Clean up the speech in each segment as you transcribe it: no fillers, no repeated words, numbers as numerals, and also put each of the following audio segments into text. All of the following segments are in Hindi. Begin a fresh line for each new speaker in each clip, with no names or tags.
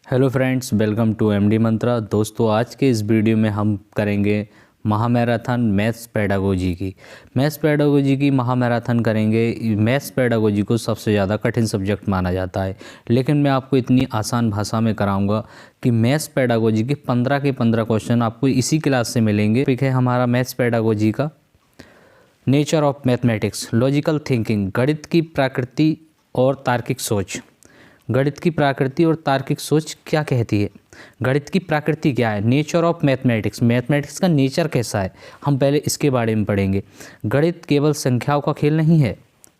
Hello friends, welcome to MD Mantra. दोस्तों, आज के इस वीडियो में हम करेंगे महामैराथन मैथ्स पेडागोजी की महामैराथन करेंगे। मैथ्स पेडागोजी को सबसे ज़्यादा कठिन सब्जेक्ट माना जाता है, लेकिन मैं आपको इतनी आसान भाषा में कराऊंगा कि मैथ्स पेडागोजी के 15 के 15 क्वेश्चन आपको इसी क्लास से मिलेंगे। टॉपिक है हमारा मैथ्स पेडागोजी का nature of mathematics, logical thinking, गणित की प्रकृति और तार्किक सोच। गणित की प्रकृति और तार्किक सोच क्या कहती है? गणित की प्रकृति क्या है? नेचर ऑफ मैथमेटिक्स, मैथमेटिक्स का नेचर कैसा है, हम पहले इसके बारे में पढ़ेंगे। गणित केवल संख्याओं का खेल नहीं है।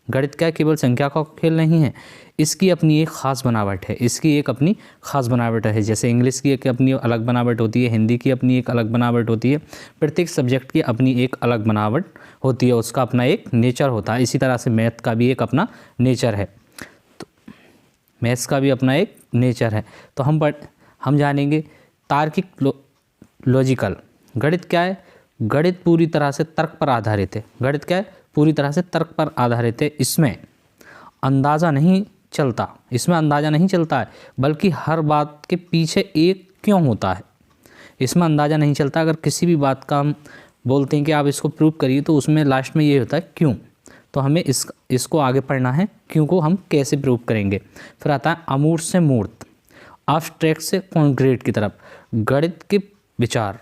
गणित क्या केवल संख्या का खेल नहीं है, इसकी अपनी एक ख़ास बनावट है। इसकी एक अपनी ख़ास बनावट है। जैसे इंग्लिश की एक अपनी अलग बनावट होती है, हिंदी की अपनी एक अलग बनावट होती है, प्रत्येक सब्जेक्ट की अपनी एक अलग बनावट होती है, उसका अपना एक नेचर होता है। इसी तरह से मैथ का भी एक अपना नेचर है, मैथ्स का भी अपना एक नेचर है। तो हम जानेंगे तार्किक लॉजिकल। गणित क्या है? गणित पूरी तरह से तर्क पर आधारित है। गणित क्या है? पूरी तरह से तर्क पर आधारित है। इसमें अंदाज़ा नहीं चलता है, बल्कि हर बात के पीछे एक क्यों होता है। इसमें अंदाज़ा नहीं चलता। अगर किसी भी बात का हम बोलते हैं कि आप इसको प्रूव करिए, तो उसमें लास्ट में ये होता है क्यों। तो हमें इसको आगे पढ़ना है, क्यों को हम कैसे प्रूव करेंगे। फिर आता है अमूर्त से मूर्त, एब्स्ट्रैक्ट से कॉन्क्रीट की तरफ। गणित के विचार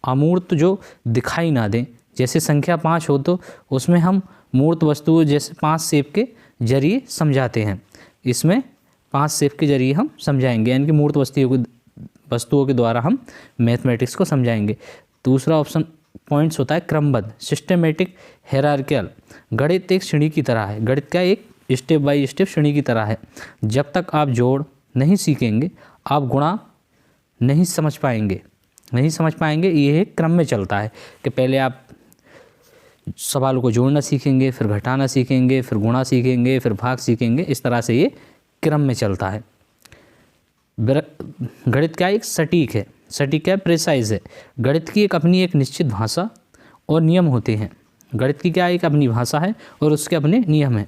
अमूर्त जो दिखाई ना दें, जैसे संख्या 5 हो तो उसमें हम मूर्त वस्तुओं जैसे 5 शेप के जरिए समझाते हैं। इसमें 5 शेप के जरिए हम समझाएंगे, यानी कि मूर्त वस्तुओं के द्वारा हम मैथमेटिक्स को समझाएंगे। दूसरा ऑप्शन पॉइंट्स होता है क्रमबद्ध, सिस्टमेटिक, हायरार्किकल। गणित एक सीढ़ी की तरह है। गणित क्या एक स्टेप बाय स्टेप सीढ़ी की तरह है। जब तक आप जोड़ नहीं सीखेंगे, आप गुणा नहीं समझ पाएंगे। ये एक क्रम में चलता है कि पहले आप सवालों को जोड़ना सीखेंगे, फिर घटाना सीखेंगे, फिर गुणा सीखेंगे, फिर भाग सीखेंगे। इस तरह से ये क्रम में चलता है। गणित क्या एक सटीक है। सटीक क्या प्रिसाइज है। गणित की एक निश्चित भाषा और नियम होते हैं। गणित की क्या एक अपनी भाषा है और उसके अपने नियम हैं।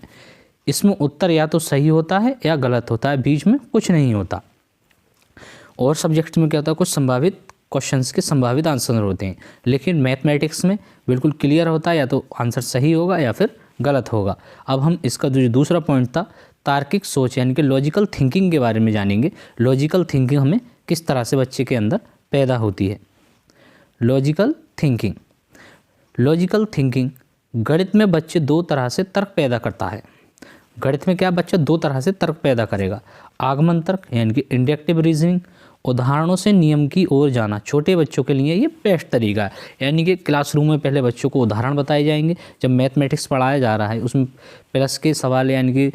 इसमें उत्तर या तो सही होता है या गलत होता है, बीच में कुछ नहीं होता। और सब्जेक्ट में क्या होता है, कुछ संभावित क्वेश्चंस के संभावित आंसर होते हैं, लेकिन मैथमेटिक्स में बिल्कुल क्लियर होता है, या तो आंसर सही होगा या फिर गलत होगा। अब हम इसका जो दूसरा पॉइंट था तार्किक सोच, यानी कि लॉजिकल थिंकिंग के बारे में जानेंगे। लॉजिकल थिंकिंग हमें किस तरह से बच्चे के अंदर पैदा होती है। लॉजिकल थिंकिंग गणित में बच्चे 2 तरह से तर्क पैदा करता है। गणित में क्या बच्चा 2 तरह से तर्क पैदा करेगा। आगमन तर्क यानी कि इंडक्टिव रीजनिंग, उदाहरणों से नियम की ओर जाना। छोटे बच्चों के लिए ये बेस्ट तरीका है, यानी कि क्लासरूम में पहले बच्चों को उदाहरण बताए जाएंगे। जब मैथमेटिक्स पढ़ाया जा रहा है, उसमें प्लस के सवाल यानी कि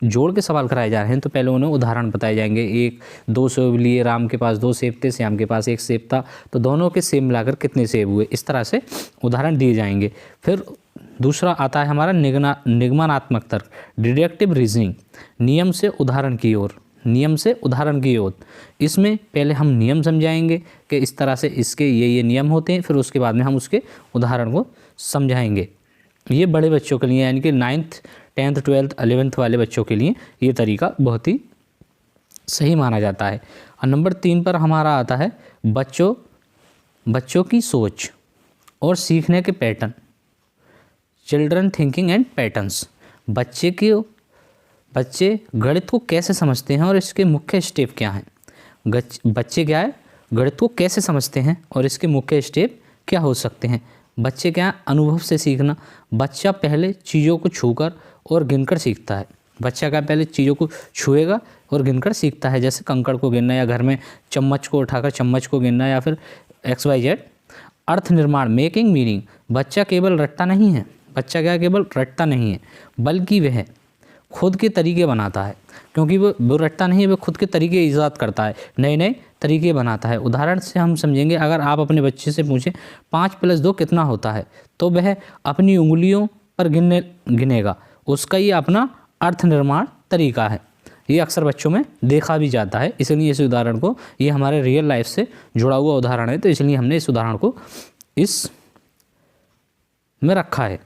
जोड़ के सवाल कराए जा रहे हैं, तो पहले उन्हें उदाहरण बताए जाएंगे। 2 सेब लिए, राम के पास 2 सेब थे, श्याम के पास 1 सेब था, तो दोनों के सेब मिलाकर कितने सेब हुए, इस तरह से उदाहरण दिए जाएंगे। फिर दूसरा आता है हमारा निगमनात्मक तर्क, डिडक्टिव रीजनिंग, नियम से उदाहरण की ओर। इसमें पहले हम नियम समझाएंगे कि इस तरह से इसके ये नियम होते हैं, फिर उसके बाद में हम उसके उदाहरण को समझाएंगे। ये बड़े बच्चों के लिए, यानी कि 9th 10th 12th 11th वाले बच्चों के लिए ये तरीका बहुत ही सही माना जाता है। और नंबर 3 पर हमारा आता है बच्चों की सोच और सीखने के pattern, children thinking and patterns. बच्चे गणित को कैसे समझते हैं और इसके मुख्य स्टेप क्या हैं। बच्चे क्या है, गणित को कैसे समझते हैं और इसके मुख्य स्टेप क्या हो सकते हैं। बच्चे क्या, अनुभव से सीखना। बच्चा पहले चीज़ों को छूकर और गिनकर सीखता है। बच्चा क्या पहले चीज़ों को छुएगा और गिनकर सीखता है, जैसे कंकड़ को गिनना, या घर में चम्मच को उठाकर चम्मच को गिनना, या फिर XYZ। अर्थ निर्माण, मेकिंग मीनिंग। बच्चा केवल रट्टा नहीं है, बल्कि वह खुद के तरीके बनाता है, क्योंकि वो रट्टा नहीं है, वो खुद के तरीके ईजाद करता है, नए तरीके बनाता है। उदाहरण से हम समझेंगे, अगर आप अपने बच्चे से पूछें 5 + 2 कितना होता है, तो वह अपनी उंगलियों पर गिनेगा। उसका ये अपना अर्थ निर्माण तरीका है। ये अक्सर बच्चों में देखा भी जाता है, इसलिए इस उदाहरण को, ये हमारे रियल लाइफ से जुड़ा हुआ उदाहरण है, तो इसलिए हमने इस उदाहरण को इसमें रखा है।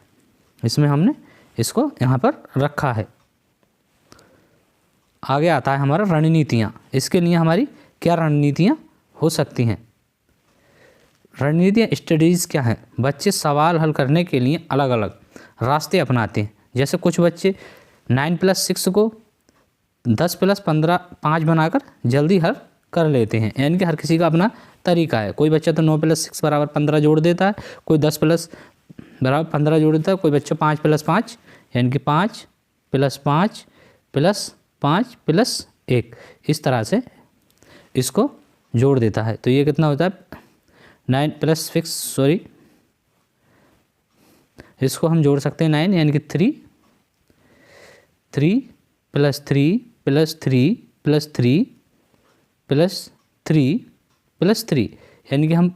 इसमें हमने इसको यहाँ पर रखा है। आगे आता है हमारा रणनीतियाँ। इसके लिए हमारी क्या रणनीतियाँ हो सकती हैं? रणनीतियाँ स्ट्रेटजीज क्या हैं? बच्चे सवाल हल करने के लिए अलग अलग रास्ते अपनाते हैं। जैसे कुछ बच्चे 9+6 को 10+15 बनाकर जल्दी हल कर लेते हैं, यानी कि हर किसी का अपना तरीका है। कोई बच्चा तो 9+6 = 15 जोड़ देता है, कोई 10+15 जोड़ देता है, कोई बच्चा 5+5 यानी कि 5+5+5+1 इस तरह से इसको जोड़ देता है। तो ये कितना होता है 9+6 इसको हम जोड़ सकते हैं 9 यानी कि 3 +3 यानी कि हम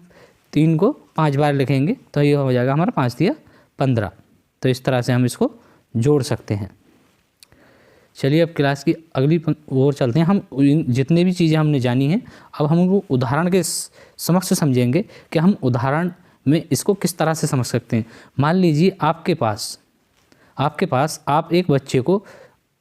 3 को 5 बार लिखेंगे तो ये हो जाएगा हमारा 5 × 15। तो इस तरह से हम इसको जोड़ सकते हैं। चलिए अब क्लास की अगली ओर चलते हैं। हम जितने भी चीज़ें हमने जानी हैं अब हम उनको उदाहरण के समक्ष समझेंगे कि हम उदाहरण में इसको किस तरह से समझ सकते हैं। मान लीजिए आपके पास आप एक बच्चे को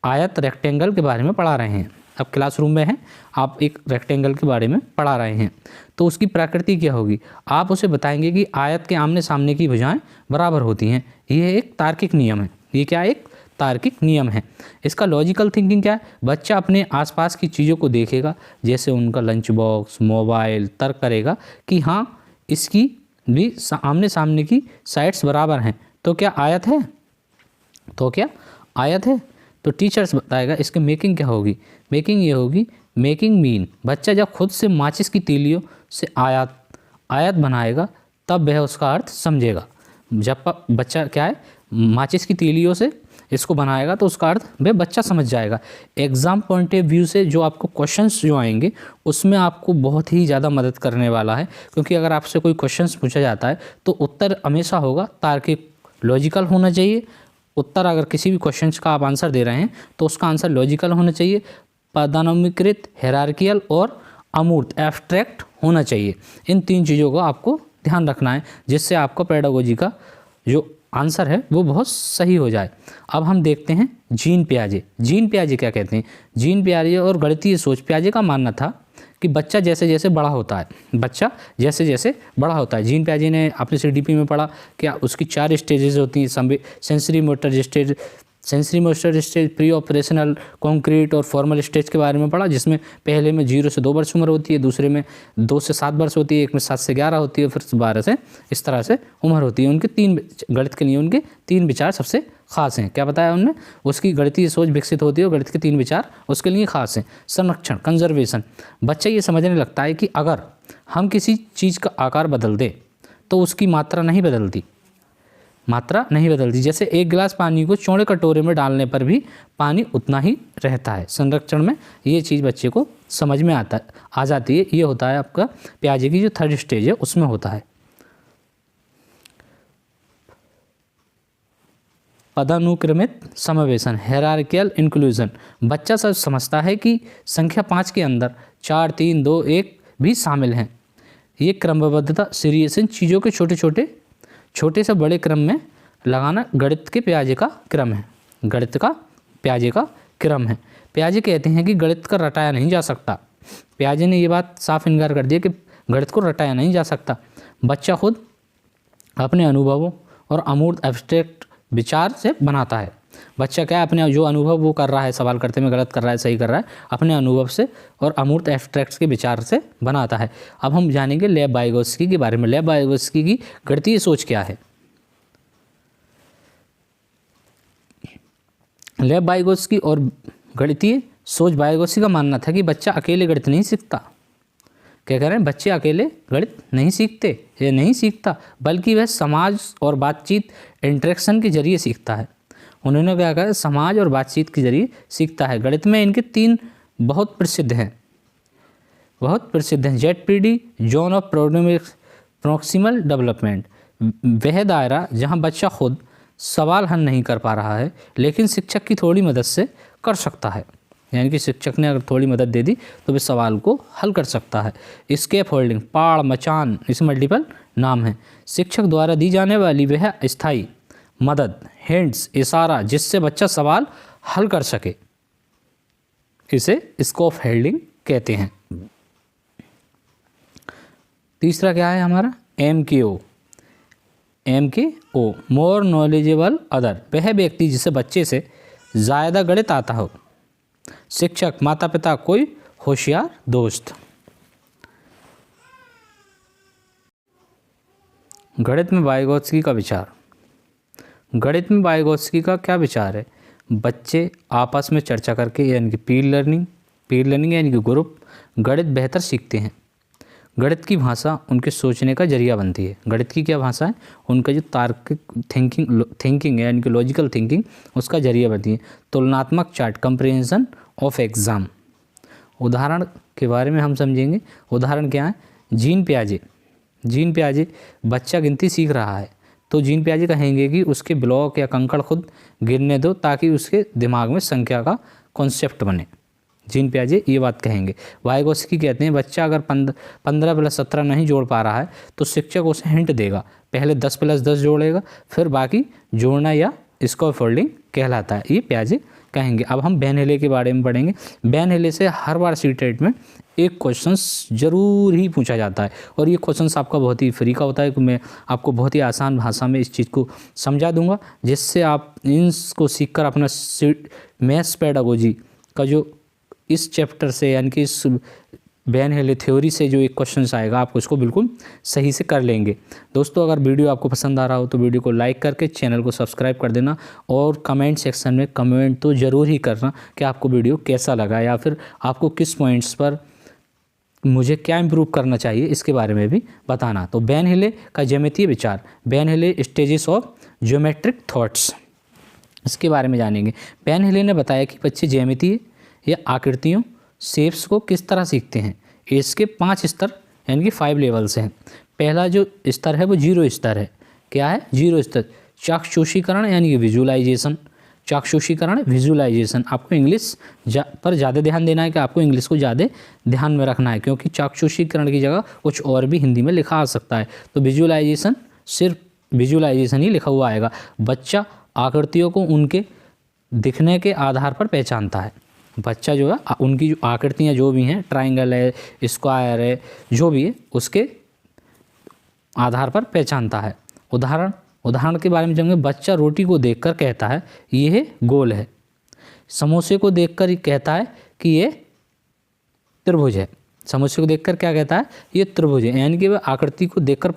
आयत रेक्टेंगल के बारे में पढ़ा रहे हैं। अब क्लासरूम में हैं, आप एक रेक्टेंगल के बारे में पढ़ा रहे हैं, तो उसकी प्रकृति क्या होगी? आप उसे बताएंगे कि आयत के आमने सामने की भुजाएं बराबर होती हैं। यह एक तार्किक नियम है। ये क्या एक तार्किक नियम है। इसका लॉजिकल थिंकिंग क्या है? बच्चा अपने आसपास की चीज़ों को देखेगा, जैसे उनका लंच बॉक्स, मोबाइल, तर्क करेगा कि हाँ इसकी भी आमने सामने की साइड्स बराबर हैं, तो क्या आयत है? तो टीचर्स बताएगा इसके मेकिंग क्या होगी। मेकिंग ये होगी, मेकिंग मीन बच्चा जब खुद से माचिस की तीलियों से आयत बनाएगा तब वह उसका अर्थ समझेगा। जब बच्चा क्या है माचिस की तीलियों से इसको बनाएगा तो उसका अर्थ वह बच्चा समझ जाएगा। एग्ज़ाम पॉइंट ऑफ व्यू से जो आपको क्वेश्चंस जो आएंगे उसमें आपको बहुत ही ज़्यादा मदद करने वाला है, क्योंकि अगर आपसे कोई क्वेश्चंस पूछा जाता है तो उत्तर हमेशा होगा तार्किक, लॉजिकल होना चाहिए। उत्तर अगर किसी भी क्वेश्चंस का आप आंसर दे रहे हैं तो उसका आंसर लॉजिकल होना चाहिए, पदानुक्रमित, हायरार्किकल और अमूर्त, एब्स्ट्रैक्ट होना चाहिए। इन 3 चीज़ों को आपको ध्यान रखना है, जिससे आपका पेडागोजी का जो आंसर है वो बहुत सही हो जाए। अब हम देखते हैं जीन पियाजे क्या कहते हैं। जीन पियाजे और गणितीय सोच। पियाजे का मानना था कि बच्चा जैसे जैसे बड़ा होता है, जीन पियाजे ने आपने CDP में पढ़ा क्या उसकी 4 स्टेजेस होती हैं। Sensory motor stage, pre operational, concrete और फॉर्मल स्टेज के बारे में पढ़ा, जिसमें पहले में 0 से 2 वर्ष उम्र होती है, दूसरे में 2 से 7 वर्ष होती है, एक में 7 से 11 होती है, फिर 12 से इस तरह से उम्र होती है। उनके 3 गणित के लिए उनके 3 विचार सबसे खास हैं। क्या बताया उनने? उसकी गणितीय सोच विकसित होती है और गणित के 3 विचार उसके लिए खास हैं। संरक्षण, कंजर्वेशन, बच्चा ये समझने लगता है कि अगर हम किसी चीज़ का आकार बदल दें तो उसकी मात्रा नहीं बदलती। जैसे एक गिलास पानी को चौड़े कटोरे में डालने पर भी पानी उतना ही रहता है। संरक्षण में ये चीज़ बच्चे को समझ में आ जाती है। ये होता है आपका पियाजे की जो 3rd स्टेज है उसमें होता है। पदानुक्रमित समावेशन, हायरार्किकल इंक्लूजन, बच्चा सब समझता है कि संख्या 5 के अंदर 4, 3, 2, 1 भी शामिल हैं। ये क्रमबद्धता, सीरियसन, चीज़ों के छोटे से बड़े क्रम में लगाना गणित के पियाजे का क्रम है। पियाजे कहते हैं कि गणित का रटाया नहीं जा सकता। पियाजे ने ये बात साफ इनकार कर दिया कि गणित को रटाया नहीं जा सकता। बच्चा खुद अपने अनुभवों और अमूर्त एब्स्ट्रैक्ट विचार से बनाता है। बच्चा क्या है अपने जो अनुभव वो कर रहा है, सवाल करते में गलत कर रहा है, सही कर रहा है, अपने अनुभव से और अमूर्त एब्स्ट्रैक्ट्स के विचार से बनाता है। अब हम जानेंगे लेव वाइगोत्स्की के बारे में। लेव वाइगोत्स्की की गणितीय सोच क्या है? लेव वाइगोत्स्की और गणितीय सोच। वाइगोत्स्की का मानना था कि बच्चा अकेले गणित नहीं सीखता। क्या कह रहे हैं? बच्चे अकेले गणित नहीं सीखता, बल्कि वह समाज और बातचीत, इंटरेक्शन के जरिए सीखता है। उन्होंने क्या कहा? समाज और बातचीत के जरिए सीखता है। गणित में इनके 3 बहुत प्रसिद्ध हैं। ZPD, zone of proximal development, वह दायरा जहां बच्चा खुद सवाल हल नहीं कर पा रहा है लेकिन शिक्षक की थोड़ी मदद से कर सकता है। यानी कि शिक्षक ने अगर थोड़ी मदद दे दी तो वह सवाल को हल कर सकता है। स्केप होल्डिंग, पाड़, मचान, इसे मल्टीपल नाम है। शिक्षक द्वारा दी जाने वाली वह स्थायी मदद, हिंट्स, इशारा, जिससे बच्चा सवाल हल कर सके, इसे स्केप होल्डिंग कहते हैं। तीसरा क्या है हमारा MKO, मोर नॉलेजेबल अदर, वह व्यक्ति जिसे बच्चे से ज़्यादा गणित आता हो, शिक्षक, माता पिता, कोई होशियार दोस्त। गणित में वाइगोत्स्की का विचार। गणित में वाइगोत्स्की का क्या विचार है? बच्चे आपस में चर्चा करके यानी कि पीर लर्निंग यानी कि ग्रुप गणित बेहतर सीखते हैं। गणित की भाषा उनके सोचने का जरिया बनती है। गणित की क्या भाषा है? उनका जो तार्किक थिंकिंग है यानी कि लॉजिकल थिंकिंग, उसका जरिया बनती है। तुलनात्मक चार्ट, कंप्रिहेंशन ऑफ एग्जाम। उदाहरण के बारे में हम समझेंगे। उदाहरण क्या है? जीन पियाजे बच्चा गिनती सीख रहा है तो जीन पियाजे कहेंगे कि उसके ब्लॉक या कंकड़ खुद गिनने दो ताकि उसके दिमाग में संख्या का कॉन्सेप्ट बने। जीन पियाजे ये बात कहेंगे। वाइगोत्स्की कहते हैं बच्चा अगर 15 + 17 नहीं जोड़ पा रहा है तो शिक्षक उसे हिंट देगा, पहले 10 + 10 जोड़ेगा, फिर बाकी जोड़ना या स्कैफोल्डिंग कहलाता है, ये पियाजे कहेंगे। अब हम वैन हेले के बारे में पढ़ेंगे। वैन हेले से हर बार सीटेट में एक क्वेश्चन जरूर ही पूछा जाता है और ये क्वेश्चन आपका बहुत ही फ्री का होता है कि मैं आपको बहुत ही आसान भाषा में इस चीज़ को समझा दूंगा, जिससे आप इनको सीखकर अपना मैथ्स पेडागोजी का जो इस चैप्टर से यानी कि इस वैन हेले थ्योरी से जो एक क्वेश्चन आएगा आप उसको बिल्कुल सही से कर लेंगे। दोस्तों, अगर वीडियो आपको पसंद आ रहा हो तो वीडियो को लाइक करके चैनल को सब्सक्राइब कर देना और कमेंट सेक्शन में कमेंट तो ज़रूर ही करना कि आपको वीडियो कैसा लगा या फिर आपको किस पॉइंट्स पर मुझे क्या इम्प्रूव करना चाहिए इसके बारे में भी बताना। तो वैन हेले का ज्यामितीय विचार, वैन हेले स्टेजेस ऑफ ज्योमेट्रिक थॉट्स, इसके बारे में जानेंगे। वैन हेले ने बताया कि बच्चे ज्यामितीय या आकृतियों शेप्स को किस तरह सीखते हैं। इसके 5 स्तर यानी कि 5 लेवल्स हैं। पहला जो स्तर है वो 0 स्तर है। क्या है? 0 स्तर। चाक्षुषीकरण यानी कि विजुअलाइजेशन। आपको इंग्लिश पर ज़्यादा ध्यान देना है कि आपको इंग्लिश को ज़्यादा ध्यान में रखना है, क्योंकि चाक्षुषीकरण की जगह कुछ और भी हिंदी में लिखा आ सकता है। तो विजुअलाइजेशन, सिर्फ विजुअलाइजेशन ही लिखा हुआ आएगा। बच्चा आकृतियों को उनके दिखने के आधार पर पहचानता है। बच्चा जो है उनकी जो आकृतियाँ जो भी हैं, ट्राइंगल है, स्क्वायर है, जो भी है उसके आधार पर पहचानता है। उदाहरण के बारे में जानेंगे। बच्चा रोटी को देखकर कहता है ये गोल है। समोसे को देखकर ही कहता है कि ये त्रिभुज है। समोसे को देखकर क्या कहता है? ये त्रिभुज है। यानी कि वह आकृति को देखकर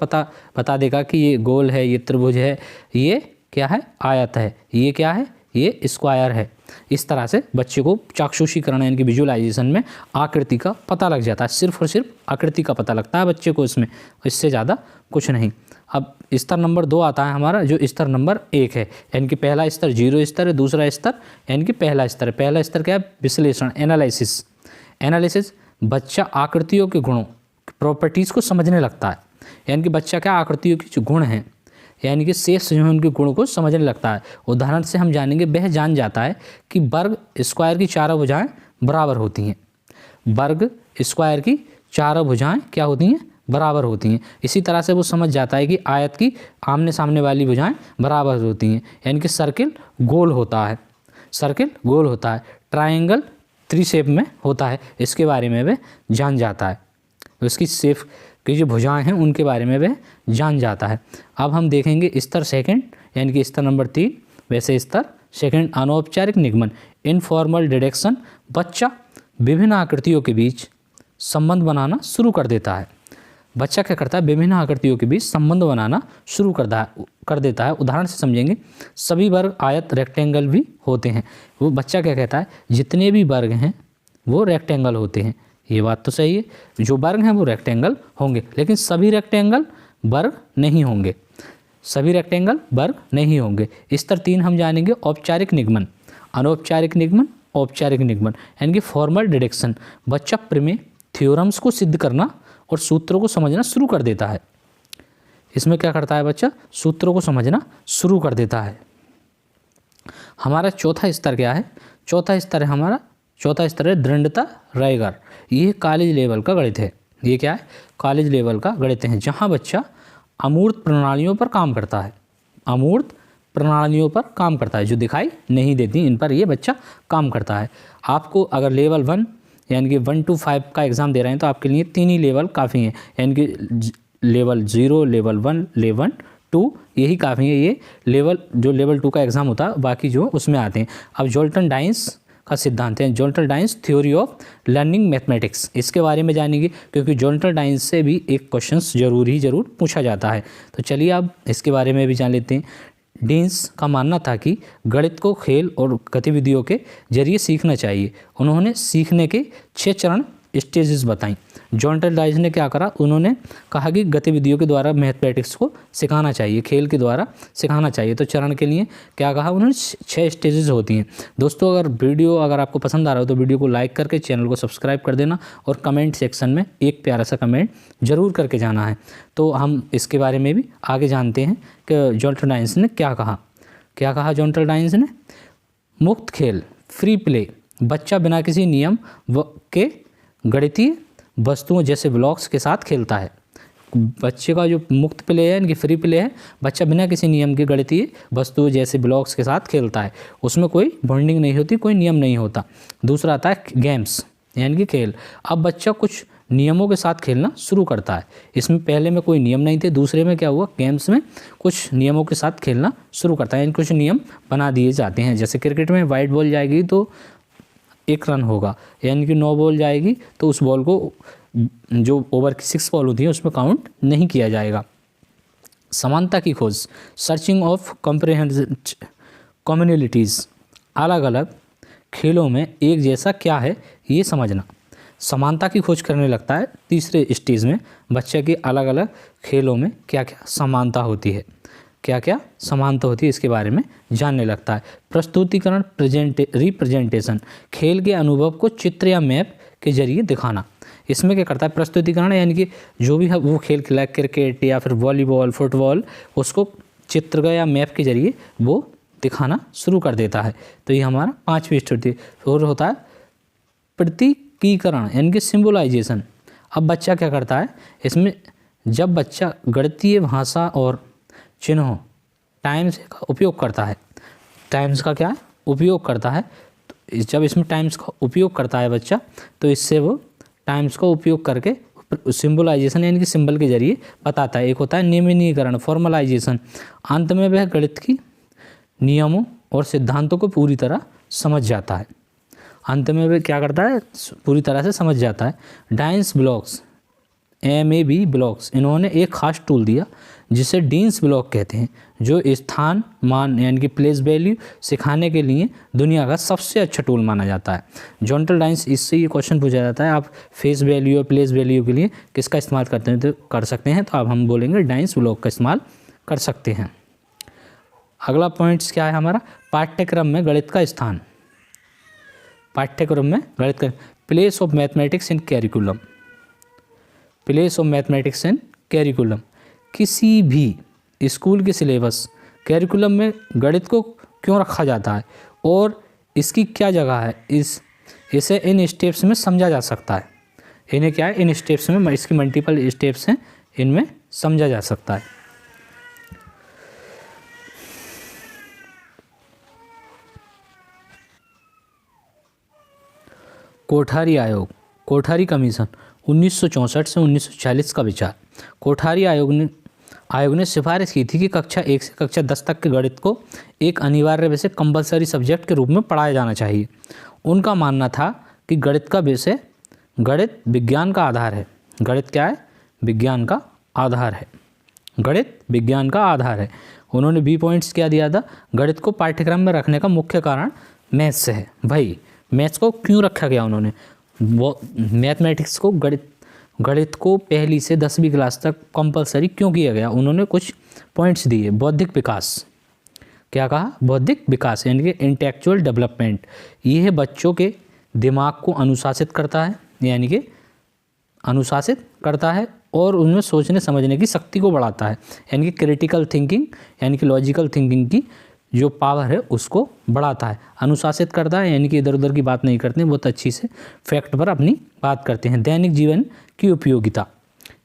बता देगा कि ये गोल है, ये त्रिभुज है, ये क्या है? आयत है, ये क्या है? ये स्क्वायर है। इस तरह से बच्चे को चाक्षुषीकरण यानी कि विजुअलाइजेशन में आकृति का पता लग जाता है। सिर्फ और सिर्फ आकृति का पता लगता है बच्चे को इसमें, इससे ज़्यादा कुछ नहीं। अब स्तर नंबर 2 आता है हमारा, जो स्तर नंबर 1 है। यानी कि पहला स्तर 0 स्तर है, दूसरा स्तर यानी कि पहला स्तर है। पहला स्तर क्या है? विश्लेषण, एनालिसिस। बच्चा आकृतियों के गुणों, प्रॉपर्टीज़ को समझने लगता है। यानी कि बच्चा क्या आकृतियों के जो गुण हैं यानी कि शेप्स जो है उनके गुणों को समझने लगता है। उदाहरण से हम जानेंगे। वह जान जाता है कि वर्ग स्क्वायर की चारों भुजाएं बराबर होती हैं। वर्ग स्क्वायर की चारों भुजाएं क्या होती हैं? बराबर होती हैं। इसी तरह से वो समझ जाता है कि आयत की आमने सामने वाली भुजाएं बराबर होती हैं। यानी कि सर्किल गोल होता है, ट्राइंगल 3 शेप में होता है। इसके बारे में वह जान जाता है। उसकी शेप की जो भुजाएं हैं उनके बारे में वह जान जाता है। अब हम देखेंगे स्तर 2 यानी कि स्तर नंबर 3। वैसे स्तर 2 अनौपचारिक निगमन, इनफॉर्मल डिडक्शन। बच्चा विभिन्न आकृतियों के बीच संबंध बनाना शुरू कर देता है। बच्चा क्या करता है? विभिन्न आकृतियों के बीच संबंध बनाना शुरू कर देता है। उदाहरण से समझेंगे। सभी वर्ग आयत रेक्टेंगल भी होते हैं। वो बच्चा क्या कहता है? जितने भी वर्ग हैं वो रेक्टेंगल होते हैं। ये बात तो सही है, जो वर्ग हैं वो रेक्टेंगल होंगे, लेकिन सभी रेक्टेंगल वर्ग नहीं होंगे। स्तर 3 हम जानेंगे औपचारिक निगमन, अनौपचारिक निगमन, औपचारिक निगमन यानी कि फॉर्मल डिडक्शन। बच्चा प्रमेय, थ्योरम्स को सिद्ध करना और सूत्रों को समझना शुरू कर देता है। इसमें क्या करता है बच्चा? सूत्रों को समझना शुरू कर देता है। हमारा चौथा स्तर क्या है? चौथा स्तर है दृढ़ता राइगर। ये कॉलेज लेवल का गणित है। ये क्या है? कॉलेज लेवल का गणित है, जहाँ बच्चा अमूर्त प्रणालियों पर काम करता है, जो दिखाई नहीं देती, इन पर ये बच्चा काम करता है। आपको अगर लेवल 1 यानी कि 1 to 5 का एग्ज़ाम दे रहे हैं तो आपके लिए 3 ही लेवल काफ़ी हैं, यानी कि लेवल 0, लेवल 1, लेवल 2 यही काफ़ी है। ये लेवल जो लेवल 2 का एग्ज़ाम होता है बाकी जो उसमें आते हैं। अब जोल्टन डाइन्स का सिद्धांत है, Zoltan Dienes theory of learning mathematics, इसके बारे में जानेंगे क्योंकि जोल्टन डाइन्स से भी एक क्वेश्चन ज़रूर पूछा जाता है। तो चलिए अब इसके बारे में भी जान लेते हैं। डेन्स का मानना था कि गणित को खेल और गतिविधियों के जरिए सीखना चाहिए। उन्होंने सीखने के 6 चरण स्टेजेस बताई। जोल्टन डाइन्स ने क्या करा, उन्होंने कहा कि गतिविधियों के द्वारा मैथमेटिक्स को सिखाना चाहिए, खेल के द्वारा सिखाना चाहिए। तो चरण के लिए क्या कहा उन्होंने, 6 स्टेजेस होती हैं। दोस्तों अगर आपको पसंद आ रहा हो तो वीडियो को लाइक करके चैनल को सब्सक्राइब कर देना और कमेंट सेक्शन में एक प्यारा सा कमेंट जरूर करके जाना है। तो हम इसके बारे में भी आगे जानते हैं कि जोल्टन डाइन्स ने क्या कहा जोल्टन डाइन्स ने। मुक्त खेल, फ्री प्ले, बच्चा बिना किसी नियम के गणितीय वस्तुओं जैसे ब्लॉक्स के साथ खेलता है। बच्चे का जो मुक्त प्ले है, इनकी फ्री प्ले है, बच्चा बिना किसी नियम के गणितीय वस्तुओं जैसे ब्लॉक्स के साथ खेलता है, उसमें कोई बॉन्डिंग नहीं होती, कोई नियम नहीं होता। दूसरा आता है गेम्स, यानी कि खेल। अब बच्चा कुछ नियमों के साथ खेलना शुरू करता है। इसमें पहले में कोई नियम नहीं थे, दूसरे में क्या हुआ, गेम्स में कुछ नियमों के साथ खेलना शुरू करता है, यानी कुछ नियम बना दिए जाते हैं। जैसे क्रिकेट में वाइट बॉल जाएगी तो 1 रन होगा, यानी कि 9 बॉल जाएगी तो उस बॉल को जो ओवर की 6 बॉल होती है उसमें काउंट नहीं किया जाएगा। समानता की खोज, सर्चिंग ऑफ कॉम्युनिटीज़, अलग अलग खेलों में एक जैसा क्या है ये समझना। समानता की खोज करने लगता है तीसरे स्टेज में, बच्चे की अलग अलग खेलों में क्या क्या समानता होती है, इसके बारे में जानने लगता है। प्रस्तुतिकरण, रिप्रेजेंटेशन, खेल के अनुभव को चित्र या मैप के जरिए दिखाना। इसमें क्या करता है, प्रस्तुतिकरण यानी कि जो भी वो खेल खेला है, क्रिकेट या फिर वॉलीबॉल, फुटबॉल, उसको चित्र या मैप के जरिए वो दिखाना शुरू कर देता है। तो ये हमारा 5वीं स्टेज और होता है प्रतीकीकरण, यानी कि सिंबलाइजेशन। अब बच्चा क्या करता है, इसमें जब बच्चा गणितीय भाषा और चिन्हों टाइम्स का उपयोग करता है, टाइम्स का क्या उपयोग करता है, तो जब इसमें टाइम्स का उपयोग करता है बच्चा, तो इससे वो टाइम्स का उपयोग करके सिंबलाइजेशन यानी कि सिंबल के जरिए बताता है। एक होता है निम्नीकरण, फॉर्मलाइजेशन, अंत में वह गणित की नियमों और सिद्धांतों को पूरी तरह समझ जाता है। अंत में वह क्या करता है, पूरी तरह से समझ जाता है। डाइन्स ब्लॉक्स, MAB ब्लॉक्स, इन्होंने एक खास टूल दिया जिसे डीन्स ब्लॉक कहते हैं, जो स्थान मान यानी कि प्लेस वैल्यू सिखाने के लिए दुनिया का सबसे अच्छा टूल माना जाता है। जोल्टन डाइन्स, इससे ये क्वेश्चन पूछा जाता है आप फेस वैल्यू और प्लेस वैल्यू के लिए किसका इस्तेमाल कर सकते हैं, तो अब हम बोलेंगे डाइन्स ब्लॉक का इस्तेमाल कर सकते हैं। अगला पॉइंट्स क्या है हमारा, पाठ्यक्रम में गणित का स्थान। पाठ्यक्रम में गणित का place of mathematics in curriculum, place of mathematics in curriculum. किसी भी स्कूल के सिलेबस कैरिकुलम में गणित को क्यों रखा जाता है और इसकी क्या जगह है, इसे इन स्टेप्स में समझा जा सकता है। इन्हें क्या है, इन स्टेप्स में, इसकी मल्टीपल स्टेप्स हैं, इनमें समझा जा सकता है। कोठारी आयोग, कोठारी कमीशन, 1964 से 1940 का विचार। कोठारी आयोग ने सिफारिश की थी कि कक्षा 1 से कक्षा 10 तक के गणित को एक अनिवार्य विषय, कंपलसरी सब्जेक्ट के रूप में पढ़ाया जाना चाहिए। उनका मानना था कि गणित का विषय, गणित विज्ञान का आधार है। गणित क्या है, विज्ञान का आधार है, गणित विज्ञान का आधार है। उन्होंने बी पॉइंट्स क्या दिया था, गणित को पाठ्यक्रम में रखने का मुख्य कारण मैथ्स से है। भाई मैथ्स को क्यों रखा गया, उन्होंने वो मैथमेटिक्स को, गणित को पहली से 10वीं क्लास तक कंपलसरी क्यों किया गया, उन्होंने कुछ पॉइंट्स दिए। बौद्धिक विकास, क्या कहा, बौद्धिक विकास यानी कि इंटेलेक्चुअल डेवलपमेंट, ये है बच्चों के दिमाग को अनुशासित करता है, यानी कि अनुशासित करता है और उनमें सोचने समझने की शक्ति को बढ़ाता है, यानी कि क्रिटिकल थिंकिंग यानी कि लॉजिकल थिंकिंग की जो पावर है उसको बढ़ाता है। अनुशासित करता है यानी कि इधर उधर की बात नहीं करते हैं, बहुत अच्छी से फैक्ट पर अपनी बात करते हैं। दैनिक जीवन की उपयोगिता,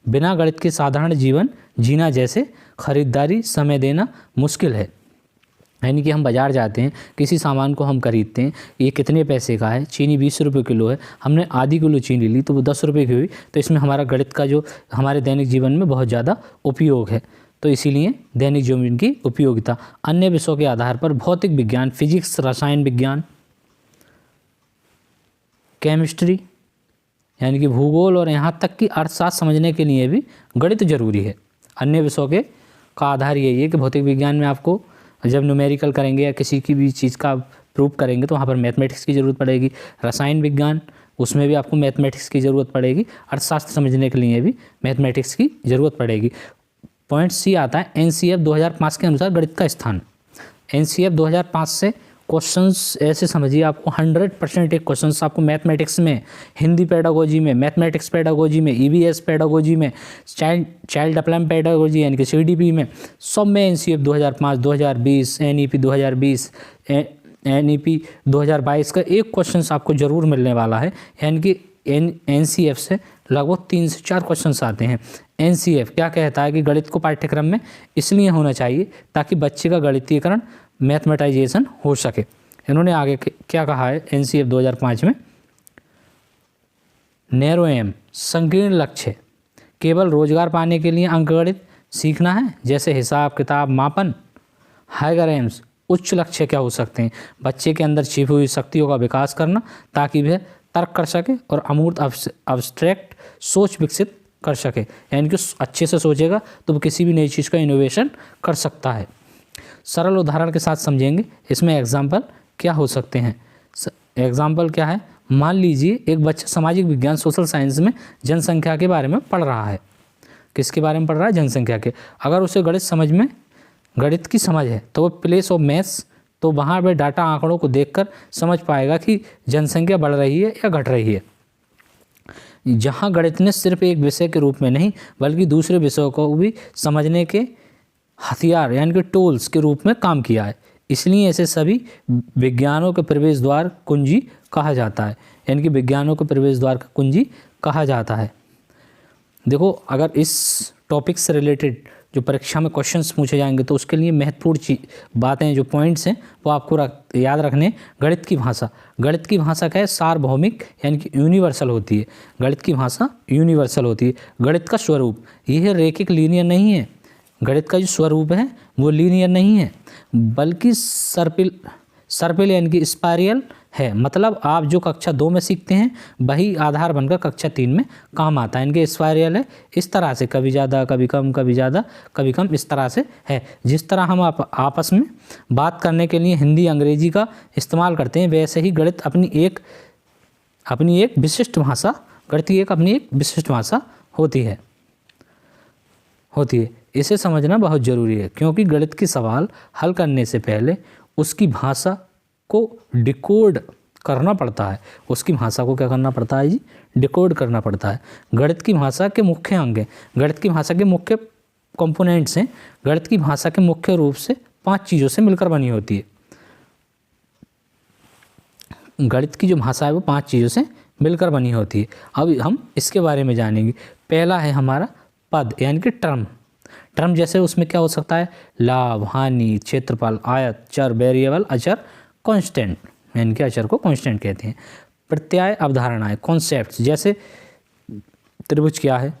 बिना गणित के साधारण जीवन जीना जैसे खरीदारी, समय देना मुश्किल है। यानी कि हम बाज़ार जाते हैं, किसी सामान को हम खरीदते हैं, ये कितने पैसे का है, चीनी 20 रुपये किलो है, हमने आधी किलो चीनी ली तो वो 10 रुपये की हुई। तो इसमें हमारा गणित का जो हमारे दैनिक जीवन में बहुत ज़्यादा उपयोग है। तो इसीलिए दैनिक जीवन की उपयोगिता। अन्य विषयों के आधार पर भौतिक विज्ञान, फिजिक्स, रसायन विज्ञान, केमिस्ट्री यानी कि भूगोल और यहाँ तक कि अर्थशास्त्र समझने के लिए भी गणित जरूरी है। अन्य विषयों के का आधार यही है कि भौतिक विज्ञान में आपको जब न्यूमेरिकल करेंगे या किसी की भी चीज़ का प्रूव करेंगे तो वहाँ पर मैथमेटिक्स की ज़रूरत पड़ेगी। रसायन विज्ञान, उसमें भी आपको मैथमेटिक्स की ज़रूरत पड़ेगी। अर्थशास्त्र समझने के लिए भी मैथमेटिक्स की ज़रूरत पड़ेगी। पॉइंट सी आता है एनसीएफ 2005 के अनुसार गणित का स्थान। एनसीएफ 2005 से क्वेश्चंस ऐसे समझिए, आपको 100% एक क्वेश्चंस आपको मैथमेटिक्स में, हिंदी पेडागोजी में, मैथमेटिक्स पेडागोजी में, ईवीएस पेडागोजी में, चाइल्ड डेवलपमेंट पेडागोजी यानी कि सीडीपी में, सब में एनसीएफ 2005, 2020, एनईपी 2020, एनईपी 2022 का एक क्वेश्चंस आपको ज़रूर मिलने वाला है। यानी कि एनसीएफ से लगभग 3 से 4 क्वेश्चंस आते हैं। एनसीएफ क्या कहता है कि गणित को पाठ्यक्रम में इसलिए होना चाहिए ताकि बच्चे का गणितीयकरण, मैथमेटाइजेशन हो सके। इन्होंने आगे क्या कहा है एनसीएफ 2005 में, नैरो एम, संकीर्ण लक्ष्य, केवल रोजगार पाने के लिए अंकगणित सीखना है जैसे हिसाब किताब, मापन। हाइगर एम्स, उच्च लक्ष्य क्या हो सकते हैं, बच्चे के अंदर छिपी हुई शक्तियों का विकास करना ताकि वह तर्क कर सके और अमूर्त अब्स्ट्रैक्ट सोच विकसित कर सके। यानी कि अच्छे से सोचेगा तो वो किसी भी नई चीज़ का इनोवेशन कर सकता है। सरल उदाहरण के साथ समझेंगे इसमें एग्जाम्पल क्या हो सकते हैं। एग्जाम्पल क्या है, मान लीजिए एक बच्चा सामाजिक विज्ञान, सोशल साइंस में जनसंख्या के बारे में पढ़ रहा है। किसके बारे में पढ़ रहा है, जनसंख्या के। अगर उसे गणित की समझ है तो वो प्लेस ऑफ मैथ्स, तो वहाँ पे डाटा आंकड़ों को देखकर समझ पाएगा कि जनसंख्या बढ़ रही है या घट रही है। जहाँ गणित ने सिर्फ एक विषय के रूप में नहीं बल्कि दूसरे विषयों को भी समझने के हथियार यानी कि टूल्स के रूप में काम किया है। इसलिए ऐसे सभी विज्ञानों के प्रवेश द्वार कुंजी कहा जाता है। यानी कि विज्ञानों के प्रवेश द्वार का कुंजी कहा जाता है। देखो, अगर इस टॉपिक से रिलेटेड जो परीक्षा में क्वेश्चंस पूछे जाएंगे तो उसके लिए महत्वपूर्ण बातें, जो पॉइंट्स हैं वो आपको याद रखने। गणित की भाषा, गणित की भाषा क्या है, सार्वभौमिक यानी कि यूनिवर्सल होती है। गणित की भाषा यूनिवर्सल होती है। गणित का स्वरूप यह रेखिक लीनियर नहीं है। गणित का जो स्वरूप है वो लीनियर नहीं है बल्कि सर्पिल यानी कि स्पाइरल है। मतलब आप जो कक्षा 2 में सीखते हैं वही आधार बनकर कक्षा 3 में काम आता है। इनके स्पाइरल है इस तरह से, कभी ज़्यादा कभी कम, कभी ज़्यादा कभी कम, इस तरह से है। जिस तरह हम आपस में बात करने के लिए हिंदी अंग्रेजी का इस्तेमाल करते हैं वैसे ही गणित अपनी एक विशिष्ट भाषा, गणित की अपनी एक विशिष्ट भाषा होती है। इसे समझना बहुत ज़रूरी है क्योंकि गणित की सवाल हल करने से पहले उसकी भाषा को डिकोड करना पड़ता है। उसकी भाषा को क्या करना पड़ता है जी, डिकोड करना पड़ता है। गणित की भाषा के मुख्य अंग हैं, गणित की भाषा के मुख्य कंपोनेंट्स हैं। गणित की भाषा के मुख्य रूप से 5 चीज़ों से मिलकर बनी होती है। गणित की जो भाषा है वो 5 चीज़ों से मिलकर बनी होती है। अब हम इसके बारे में जानेंगे। पहला है हमारा पद यानी कि टर्म। जैसे उसमें क्या हो सकता है, लाभ, हानि, क्षेत्रफल, आयत, चर, वेरिएबल, अचर, कांस्टेंट यानी कि अचर को कांस्टेंट कहते हैं। प्रत्यय, अवधारणाएं, कॉन्सेप्ट्स, जैसे त्रिभुज क्या है,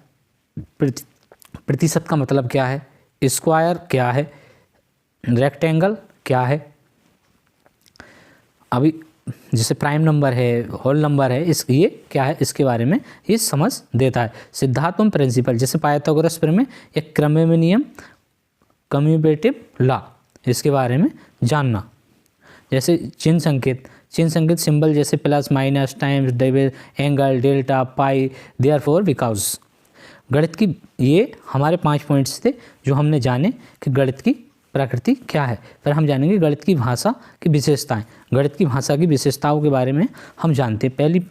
प्रतिशत का मतलब क्या है, स्क्वायर क्या है, रेक्टेंगल क्या है। अभी जैसे प्राइम नंबर है, होल नंबर है, ये क्या है इसके बारे में ये समझ देता है। सिद्धांतों प्रिंसिपल, जैसे पाइथागोरस प्रमेय या क्रमः नियम, कम्यूटेटिव लॉ, इसके बारे में जानना। जैसे चिन्ह संकेत सिंबल, जैसे plus, minus, times, angle, delta, pi, therefore, because. गणित की ये हमारे 5 पॉइंट्स थे जो हमने जाने कि गणित की प्रकृति क्या है। फिर हम जानेंगे गणित की भाषा की विशेषताएं। गणित की भाषा की विशेषताओं के बारे में हम जानते हैं। पहली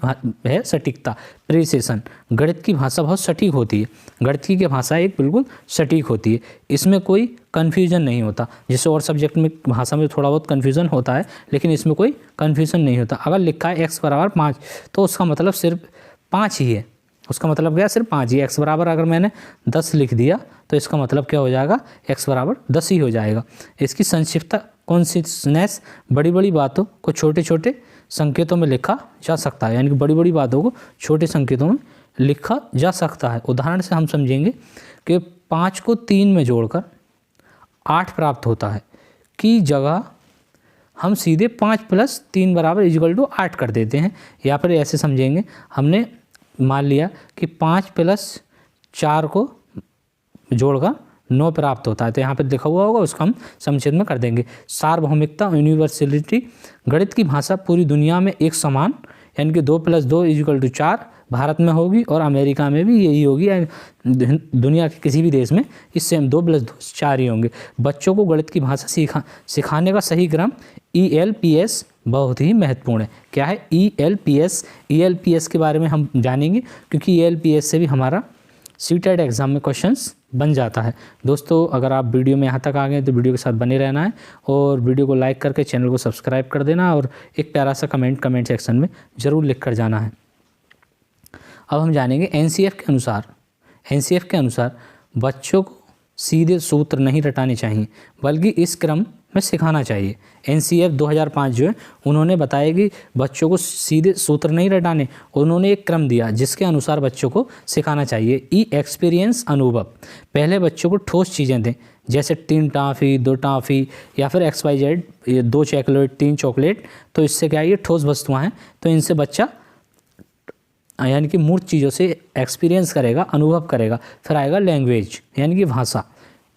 है सटीकता, प्रिसिशन। गणित की भाषा बहुत सटीक होती है। गणित की भाषा एक बिल्कुल सटीक होती है, इसमें कोई कन्फ्यूजन नहीं होता। जैसे और सब्जेक्ट में भाषा में थोड़ा बहुत कन्फ्यूजन होता है लेकिन इसमें कोई कन्फ्यूजन नहीं होता। अगर लिखा है x = 5 तो उसका मतलब सिर्फ 5 ही है। उसका मतलब क्या, सिर्फ 5 ही। x बराबर अगर मैंने 10 लिख दिया तो इसका मतलब क्या हो जाएगा, x = 10 ही हो जाएगा। इसकी कॉन्शियसनेस, बड़ी बड़ी बातों को छोटे छोटे संकेतों में लिखा जा सकता है, यानी कि बड़ी बड़ी बातों को छोटे संकेतों में लिखा जा सकता है। उदाहरण से हम समझेंगे कि 5 को 3 में जोड़कर 8 प्राप्त होता है की जगह हम सीधे 5 + 3 = 8 कर देते हैं। या फिर ऐसे समझेंगे, हमने मान लिया कि 5 + 4 को जोड़कर 9 प्राप्त होता है, तो यहाँ पर लिखा हुआ होगा, उसको हम संक्षेप में कर देंगे। सार्वभौमिकता, यूनिवर्सलिटी, गणित की भाषा पूरी दुनिया में एक समान, यानी कि 2 + 2 = 4 भारत में होगी और अमेरिका में भी यही होगी, दुनिया के किसी भी देश में इस सेम 2 + 2 4 ही होंगे। बच्चों को गणित की भाषा सिखाने का सही क्रम ELPS बहुत ही महत्वपूर्ण है। क्या है ELPS? ELPS के बारे में हम जानेंगे, क्योंकि ELPS से भी हमारा सीटेट एग्ज़ाम में क्वेश्चंस बन जाता है। दोस्तों, अगर आप वीडियो में यहाँ तक आ गए तो वीडियो के साथ बने रहना है और वीडियो को लाइक करके चैनल को सब्सक्राइब कर देना और एक प्यारा सा कमेंट सेक्शन में ज़रूर लिख कर जाना है। अब हम जानेंगे NCF के अनुसार बच्चों को सीधे सूत्र नहीं रटाने चाहिए, बल्कि इस क्रम में सिखाना चाहिए। NCF 2005 जो है, उन्होंने बताया कि बच्चों को सीधे सूत्र नहीं रटाने, उन्होंने एक क्रम दिया जिसके अनुसार बच्चों को सिखाना चाहिए। एक्सपीरियंस, अनुभव। पहले बच्चों को ठोस चीज़ें दें, जैसे 3 टॉफ़ी, 2 टॉफ़ी या फिर XYZ, 2 चॉकलेट, 3 चॉकलेट। तो इससे क्या है, ये ठोस वस्तुएँ हैं, तो इनसे बच्चा यानी कि मूर्त चीज़ों से एक्सपीरियंस करेगा, अनुभव करेगा। फिर आएगा लैंग्वेज, यानी कि भाषा,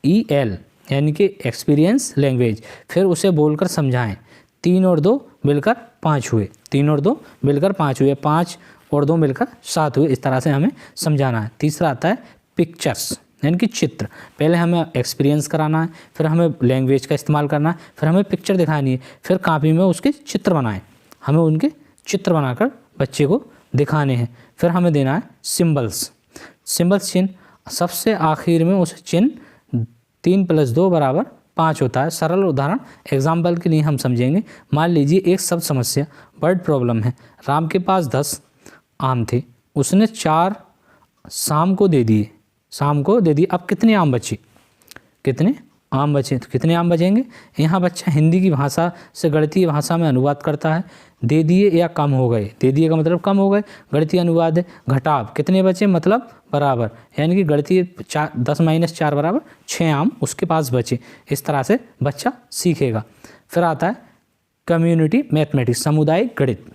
EL यानी कि एक्सपीरियंस, लैंग्वेज। फिर उसे बोलकर समझाएं। 3 और 2 मिलकर 5 हुए, 3 और 2 मिलकर 5 हुए, 5 और 2 मिलकर 7 हुए, इस तरह से हमें समझाना है। तीसरा आता है पिक्चर्स, यानी कि चित्र। पहले हमें एक्सपीरियंस कराना है, फिर हमें लैंग्वेज का इस्तेमाल करना है, फिर हमें पिक्चर दिखानी है, फिर कापी में उसके चित्र बनाएं। हमें उनके चित्र बनाकर बच्चे को दिखाने हैं। फिर हमें देना है सिंबल्स, चिन्ह। सबसे आखिर में उस चिन्ह 3 + 2 = 5 होता है। सरल उदाहरण एग्जाम्पल के लिए हम समझेंगे। मान लीजिए एक शब्द समस्या, वर्ड प्रॉब्लम है। राम के पास 10 आम थे, उसने 4 शाम को दे दिए। अब कितने आम बचे? तो कितने आम बचेंगे? यहाँ बच्चा हिंदी की भाषा से गणितीय भाषा में अनुवाद करता है। दे दिए या कम हो गए, दे दिए का मतलब कम हो गए, गणितीय अनुवाद है। घटाव, कितने बचे मतलब बराबर, यानी कि गणितीय 10 - 4 = 6 आम उसके पास बचे। इस तरह से बच्चा सीखेगा। फिर आता है कम्युनिटी मैथमेटिक्स, सामुदायिक गणित।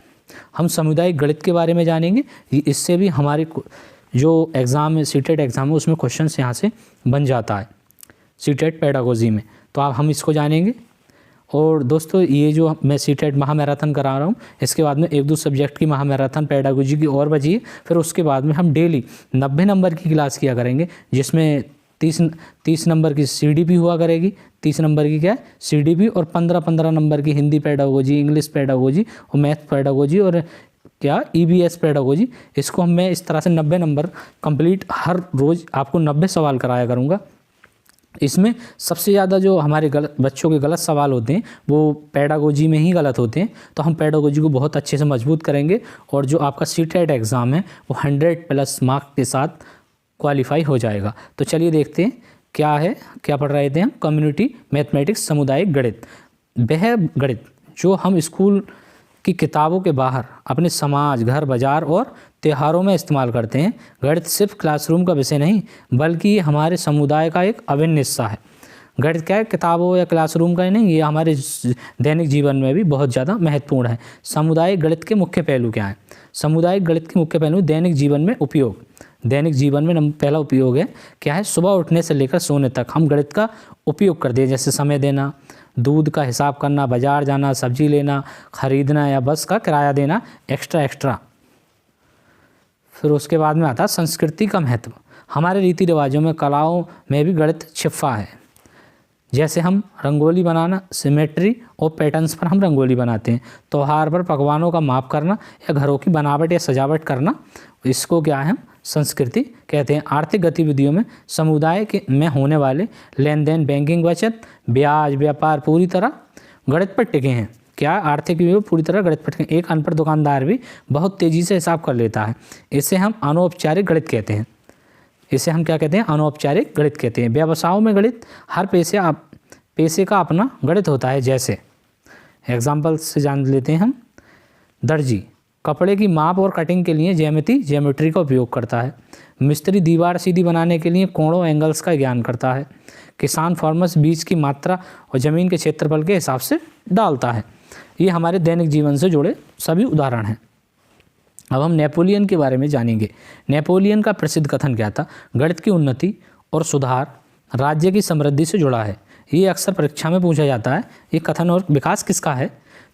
हम सामुदायिक गणित के बारे में जानेंगे। इससे भी हमारे जो एग्ज़ाम है, सीटेट एग्ज़ाम है, उसमें क्वेश्चन यहाँ से बन जाता है सीटेट पेडागोजी में। तो आप हम इसको जानेंगे। और दोस्तों, ये जो मैं सीटेट महामैराथन करा रहा हूँ, इसके बाद में 1-2 सब्जेक्ट की महामैराथन पेडागोजी की और बची है। फिर उसके बाद में हम डेली 90 नंबर की क्लास किया करेंगे, जिसमें 30 नंबर की CDP हुआ करेगी। 30 नंबर की क्या है, CDP, और 15 नंबर की हिंदी पेडागोजी, इंग्लिश पेडागोजी और मैथ पेडागोजी और क्या EBS पेडागोजी। इसको मैं इस तरह से 90 नंबर कंप्लीट हर रोज़ आपको 90 सवाल कराया करूँगा। इसमें सबसे ज़्यादा जो हमारे बच्चों के गलत सवाल होते हैं वो पेडागोजी में ही गलत होते हैं। तो हम पेडागोजी को बहुत अच्छे से मजबूत करेंगे और जो आपका सीटेट एग्ज़ाम है वो 100+ मार्क के साथ क्वालिफाई हो जाएगा। तो चलिए देखते हैं क्या पढ़ रहे थे हम। कम्युनिटी मैथमेटिक्स, सामुदायिक गणित। वह गणित जो हम स्कूल की किताबों के बाहर अपने समाज, घर, बाजार और त्योहारों में इस्तेमाल करते हैं। गणित सिर्फ क्लासरूम का विषय नहीं, बल्कि ये हमारे समुदाय का एक अभिन्न हिस्सा है। गणित क्या है, किताबों या क्लासरूम का ही नहीं, ये हमारे दैनिक जीवन में भी बहुत ज़्यादा महत्वपूर्ण है। सामुदायिक गणित के मुख्य पहलू क्या हैं? सामुदायिक गणित के मुख्य पहलू दैनिक जीवन में उपयोग। दैनिक जीवन में पहला उपयोग है क्या है, सुबह उठने से लेकर सोने तक हम गणित का उपयोग करते हैं। जैसे समय देना, दूध का हिसाब करना, बाजार जाना, सब्जी लेना, खरीदना या बस का किराया देना, एक्स्ट्रा। फिर उसके बाद में आता है संस्कृति का महत्व। हमारे रीति रिवाजों में, कलाओं में भी गणित छिपा है। जैसे हम रंगोली बनाना, सिमेट्री और पैटर्न्स पर हम रंगोली बनाते हैं। त्योहार पर पकवानों का माप करना या घरों की बनावट या सजावट करना, इसको क्या है, हम संस्कृति कहते हैं। आर्थिक गतिविधियों में समुदाय के में होने वाले लेन देन, बैंकिंग, बचत, ब्याज, व्यापार पूरी तरह गणित पर टिके हैं। क्या आर्थिक विभाग पूरी तरह गणित पर टिके। एक अनपढ़ दुकानदार भी बहुत तेज़ी से हिसाब कर लेता है। इसे हम अनौपचारिक गणित कहते हैं। इसे हम क्या कहते हैं, अनौपचारिक गणित कहते हैं। व्यवसायों में गणित हर पेशे पेशे का अपना गणित होता है। जैसे एग्जाम्पल से जान लेते हैं हम। दर्जी कपड़े की माप और कटिंग के लिए ज्योमेट्री का उपयोग करता है। मिस्त्री दीवार सीधी बनाने के लिए कोणों एंगल्स का ज्ञान करता है। किसान फार्मर्स बीज की मात्रा और ज़मीन के क्षेत्रफल के हिसाब से डालता है। ये हमारे दैनिक जीवन से जुड़े सभी उदाहरण हैं। अब हम नेपोलियन के बारे में जानेंगे। नेपोलियन का प्रसिद्ध कथन क्या था? गणित की उन्नति और सुधार राज्य की समृद्धि से जुड़ा है। ये अक्सर परीक्षा में पूछा जाता है। ये कथन और विकास किसका है?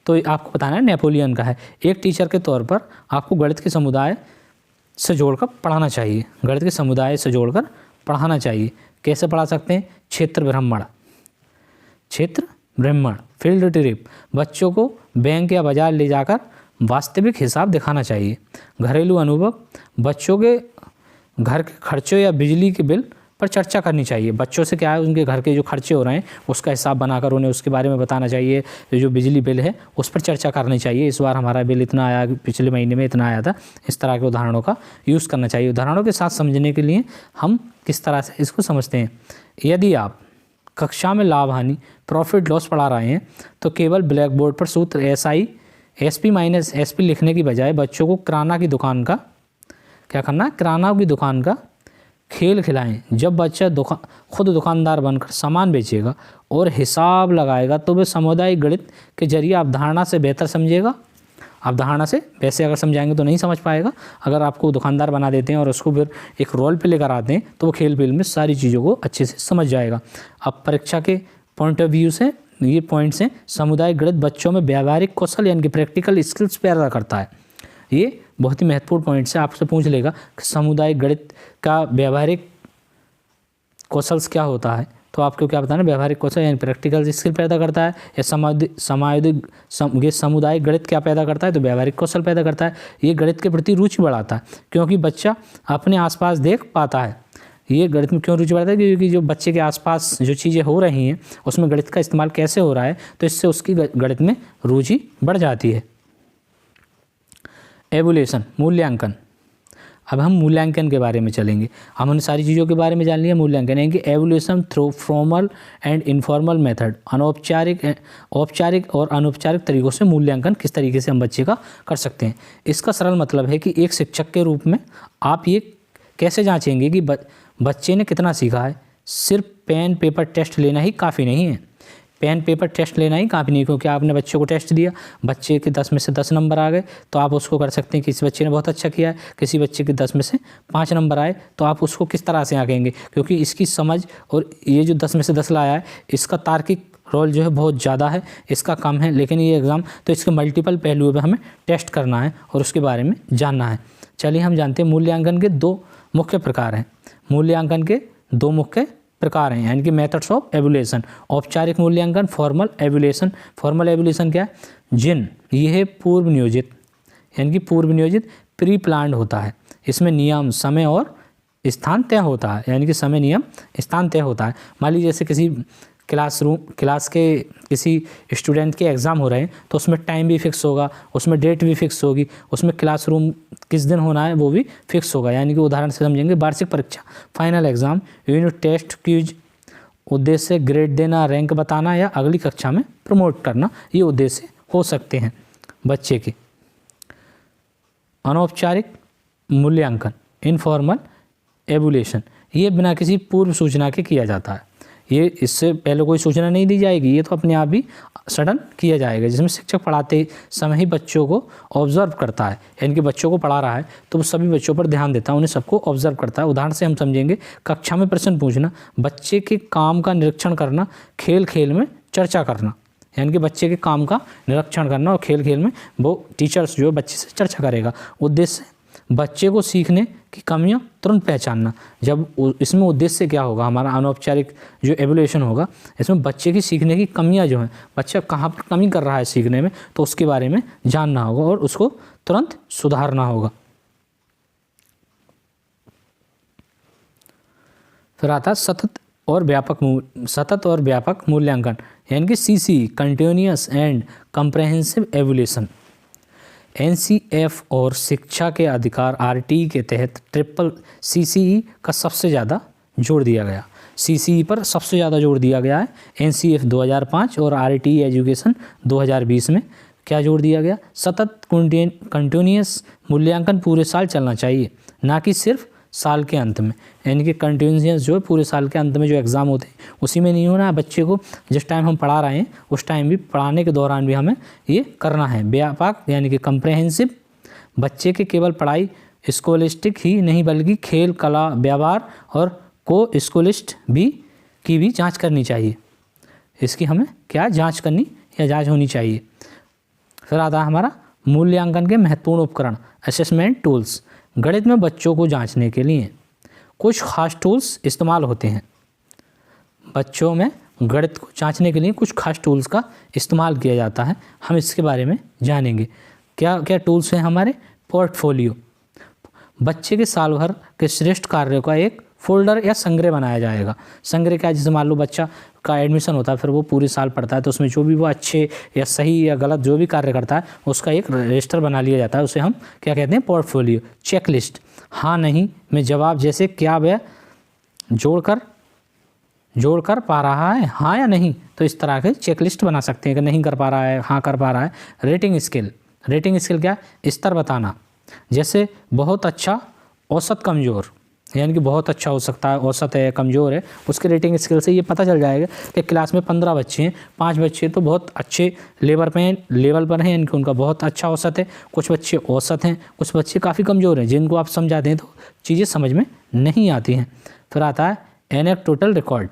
तो आपको बताना है नेपोलियन का है। एक टीचर के तौर पर आपको गणित के समुदाय से जोड़कर पढ़ाना चाहिए। गणित के समुदाय से जोड़कर पढ़ाना चाहिए। कैसे पढ़ा सकते हैं? क्षेत्र भ्रमण, फील्ड ट्रिप, बच्चों को बैंक या बाजार ले जाकर वास्तविक हिसाब दिखाना चाहिए। घरेलू अनुभव, बच्चों के घर के खर्चों या बिजली के बिल पर चर्चा करनी चाहिए। बच्चों से क्या है, उनके घर के जो खर्चे हो रहे हैं उसका हिसाब बनाकर उन्हें उसके बारे में बताना चाहिए। जो बिजली बिल है उस पर चर्चा करनी चाहिए। इस बार हमारा बिल इतना आया, पिछले महीने में इतना आया था। इस तरह के उदाहरणों का यूज़ करना चाहिए। उदाहरणों के साथ समझने के लिए हम किस तरह से इसको समझते हैं। यदि आप कक्षा में लाभ हानि, प्रॉफिट लॉस पढ़ा रहे हैं तो केवल ब्लैक बोर्ड पर सूत्र SP माइनस SP लिखने की बजाय बच्चों को किराना की दुकान का क्या करना? किराना की दुकान का खेल खिलाएं। जब बच्चा खुद दुकानदार बनकर सामान बेचेगा और हिसाब लगाएगा तो वह सामुदायिक गणित के जरिए अवधारणा से बेहतर समझेगा। अवधारणा से वैसे अगर समझाएंगे तो नहीं समझ पाएगा। अगर आपको दुकानदार बना देते हैं और उसको फिर एक रोल पे लेकर आते हैं तो वो खेल में सारी चीज़ों को अच्छे से समझ जाएगा। अब परीक्षा के पॉइंट ऑफ व्यू से ये पॉइंट्स हैं। सामुदायिक गणित बच्चों में व्यावहारिक कौशल यानी कि प्रैक्टिकल स्किल्स पैदा करता है। ये बहुत ही महत्वपूर्ण पॉइंट से आपसे पूछ लेगा कि सामुदायिक गणित का व्यावहारिक कौशल्स क्या होता है, तो आपको क्या बताना? व्यावहारिक कौशल यानी प्रैक्टिकल स्किल पैदा करता है। या सामुदायिक गणित क्या पैदा करता है? तो व्यावहारिक कौशल पैदा करता है। ये गणित के प्रति रुचि बढ़ाता है क्योंकि बच्चा अपने आसपास देख पाता है। ये गणित में क्यों रुचि बढ़ाता है? क्योंकि जो बच्चे के आसपास जो चीज़ें हो रही हैं उसमें गणित का इस्तेमाल कैसे हो रहा है, तो इससे उसकी गणित में रुचि बढ़ जाती है। एवोल्यूशन, मूल्यांकन। अब हम मूल्यांकन के बारे में चलेंगे। हम उन सारी चीज़ों के बारे में जान लिया। मूल्यांकन यानी कि evolution through formal and informal method, औपचारिक और अनौपचारिक तरीक़ों से मूल्यांकन किस तरीके से हम बच्चे का कर सकते हैं। इसका सरल मतलब है कि एक शिक्षक के रूप में आप ये कैसे जांचेंगे कि बच्चे ने कितना सीखा है। सिर्फ पेन पेपर टेस्ट लेना ही काफ़ी नहीं है। पेन पेपर टेस्ट लेना ही काफ़ी नहीं, क्योंकि आपने बच्चे को टेस्ट दिया, बच्चे के 10 में से 10 नंबर आ गए तो आप उसको कर सकते हैं कि किसी बच्चे ने बहुत अच्छा किया है, किसी बच्चे के 10 में से 5 नंबर आए तो आप उसको किस तरह से आंकेंगे, क्योंकि इसकी समझ और ये जो 10 में से 10 लाया है इसका तार्किक रोल जो है बहुत ज़्यादा है, इसका कम है। लेकिन ये एग्ज़ाम तो इसके मल्टीपल पहलुओं पर हमें टेस्ट करना है और उसके बारे में जानना है। चलिए हम जानते हैं मूल्यांकन के 2 मुख्य प्रकार हैं। मूल्यांकन के 2 मुख्य प्रकार हैं यानी कि मेथड्स ऑफ एवोल्यूशन। औपचारिक मूल्यांकन, फॉर्मल एवोल्यूशन। फॉर्मल एवोल्यूशन क्या है? ये है पूर्व नियोजित यानी कि पूर्व नियोजित प्री प्लान्ड होता है। इसमें नियम, समय और स्थान तय होता है, यानी कि समय, नियम, स्थान तय होता है। मान लीजिए जैसे किसी क्लास के किसी स्टूडेंट के एग्ज़ाम हो रहे हैं तो उसमें टाइम भी फिक्स होगा, उसमें डेट भी फिक्स होगी, उसमें क्लासरूम किस दिन होना है वो भी फिक्स होगा। यानी कि उदाहरण से समझेंगे वार्षिक परीक्षा, final exam, unit test, quiz. उद्देश्य ग्रेड देना, रैंक बताना या अगली कक्षा में प्रमोट करना, ये उद्देश्य हो सकते हैं बच्चे के। अनौपचारिक मूल्यांकन, इनफॉर्मल एवोल्यूशन, ये बिना किसी पूर्व सूचना के किया जाता है। ये इससे पहले कोई सूचना नहीं दी जाएगी, ये तो अपने आप ही सडन किया जाएगा, जिसमें शिक्षक पढ़ाते समय ही बच्चों को ऑब्जर्व करता है, यानी कि बच्चों को पढ़ा रहा है तो वो सभी बच्चों पर ध्यान देता है, उन्हें सबको ऑब्जर्व करता है। उदाहरण से हम समझेंगे, कक्षा में प्रश्न पूछना, बच्चे के काम का निरीक्षण करना, खेल खेल में चर्चा करना, यानी कि बच्चे के काम का निरीक्षण करना और खेल खेल में वो टीचर्स जो बच्चे से चर्चा करेगा। उद्देश्य बच्चे को सीखने की कमियां तुरंत पहचानना। जब इसमें उद्देश्य क्या होगा, हमारा अनौपचारिक जो एवोल्यूशन होगा, इसमें बच्चे की सीखने की कमियां जो हैं, बच्चा कहाँ पर कमी कर रहा है सीखने में, तो उसके बारे में जानना होगा और उसको तुरंत सुधारना होगा। फिर आता है सतत और व्यापक मूल्यांकन, यानी कि CCE, continuous and comprehensive evolution. NCF और शिक्षा के अधिकार RTE के तहत ट्रिपल CCE का सबसे ज़्यादा जोर दिया गया। CCE पर सबसे ज़्यादा जोर दिया गया है NCF 2005 और RTE एजुकेशन 2020 में। क्या जोर दिया गया? सतत कंटिन्यूअस मूल्यांकन पूरे साल चलना चाहिए, ना कि सिर्फ साल के अंत में। यानी कि कंटिन्यूअस जो है पूरे साल के अंत में जो एग्ज़ाम होते हैं उसी में नहीं होना है। बच्चे को जिस टाइम हम पढ़ा रहे हैं उस टाइम भी, पढ़ाने के दौरान भी हमें ये करना है। व्यापक यानी कि कंप्रहेंसिव, बच्चे के केवल पढ़ाई स्कॉलिस्टिक ही नहीं बल्कि खेल, कला, व्यवहार और को स्कॉलिस्ट की भी जांच करनी चाहिए। इसकी हमें क्या जांच करनी या जांच होनी चाहिए। फिर आता है हमारा मूल्यांकन के महत्वपूर्ण उपकरण, असेसमेंट टूल्स। गणित में बच्चों को जांचने के लिए कुछ खास टूल्स इस्तेमाल होते हैं। बच्चों में गणित को जांचने के लिए कुछ खास टूल्स का इस्तेमाल किया जाता है, हम इसके बारे में जानेंगे। क्या क्या टूल्स हैं हमारे? पोर्टफोलियो, बच्चे के साल भर के श्रेष्ठ कार्यों का एक फोल्डर या संग्रह बनाया जाएगा। संग्रह क्या? जैसे मान लो बच्चा का एडमिशन होता है, फिर वो पूरे साल पढ़ता है, तो उसमें जो भी वो अच्छे या सही या गलत जो भी कार्य करता है उसका एक रजिस्टर बना लिया जाता है, उसे हम क्या कहते हैं? पोर्टफोलियो। चेकलिस्ट, हाँ नहीं में जवाब, जैसे क्या वह जोड़कर पा रहा है, हाँ या नहीं, तो इस तरह के चेकलिस्ट बना सकते हैं कि नहीं कर पा रहा है, हाँ कर पा रहा है। रेटिंग स्केल, रेटिंग स्केल क्या? स्तर बताना, जैसे बहुत अच्छा, औसत, कमज़ोर। यानी कि बहुत अच्छा हो सकता है, औसत है, कमज़ोर है, उसके रेटिंग स्केल से ये पता चल जाएगा कि क्लास में 15 बच्चे हैं, 5 बच्चे तो बहुत अच्छे लेवल पर हैं, यानी कि उनका बहुत अच्छा औसत है, कुछ बच्चे औसत हैं, कुछ बच्चे काफ़ी कमज़ोर हैं, जिनको आप समझाते हैं तो चीज़ें समझ में नहीं आती हैं। फिर आता है एनेक्डोटल रिकॉर्ड।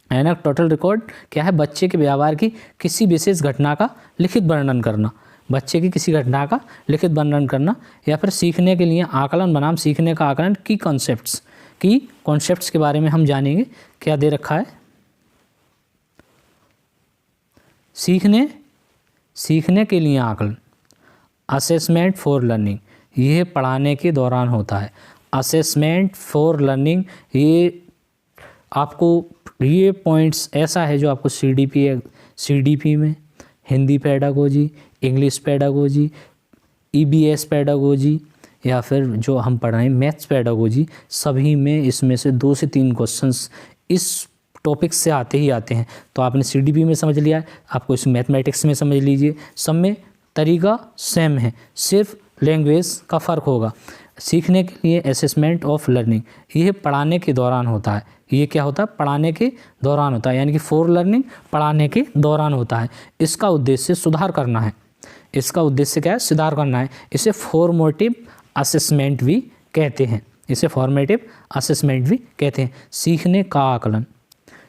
एनेक्डोटल रिकॉर्ड क्या है? बच्चे के व्यवहार की किसी विशेष घटना का लिखित वर्णन करना, बच्चे की किसी घटना का लिखित वर्णन करना। या फिर सीखने के लिए आकलन बनाम सीखने का आकलन की कॉन्सेप्ट्स के बारे में हम जानेंगे। क्या दे रखा है? सीखने के लिए आकलन, असेसमेंट फॉर लर्निंग, ये पढ़ाने के दौरान होता है। असेसमेंट फॉर लर्निंग, ये आपको ये पॉइंट्स ऐसा है जो आपको CDP में Hindi pedagogy, English pedagogy, EBS pedagogy या फिर जो हम पढ़ रहे हैं मैथ्स पेडागोजी, सभी में इसमें से 2 से 3 क्वेश्चंस इस टॉपिक से आते ही आते हैं। तो आपने CDP में समझ लिया है, आपको इस मैथमेटिक्स में समझ लीजिए, सब में तरीका सेम है, सिर्फ लैंग्वेज का फ़र्क होगा। सीखने के लिए असेसमेंट ऑफ लर्निंग, ये पढ़ाने के दौरान होता है। ये क्या होता है? पढ़ाने के दौरान होता है, यानी कि फॉर लर्निंग पढ़ाने के दौरान होता है। इसका उद्देश्य सुधार करना है। इसका उद्देश्य क्या है? सुधार करना है। इसे फॉर्मेटिव असेसमेंट भी कहते हैं। इसे फॉर्मेटिव असेसमेंट भी कहते हैं। सीखने का आकलन,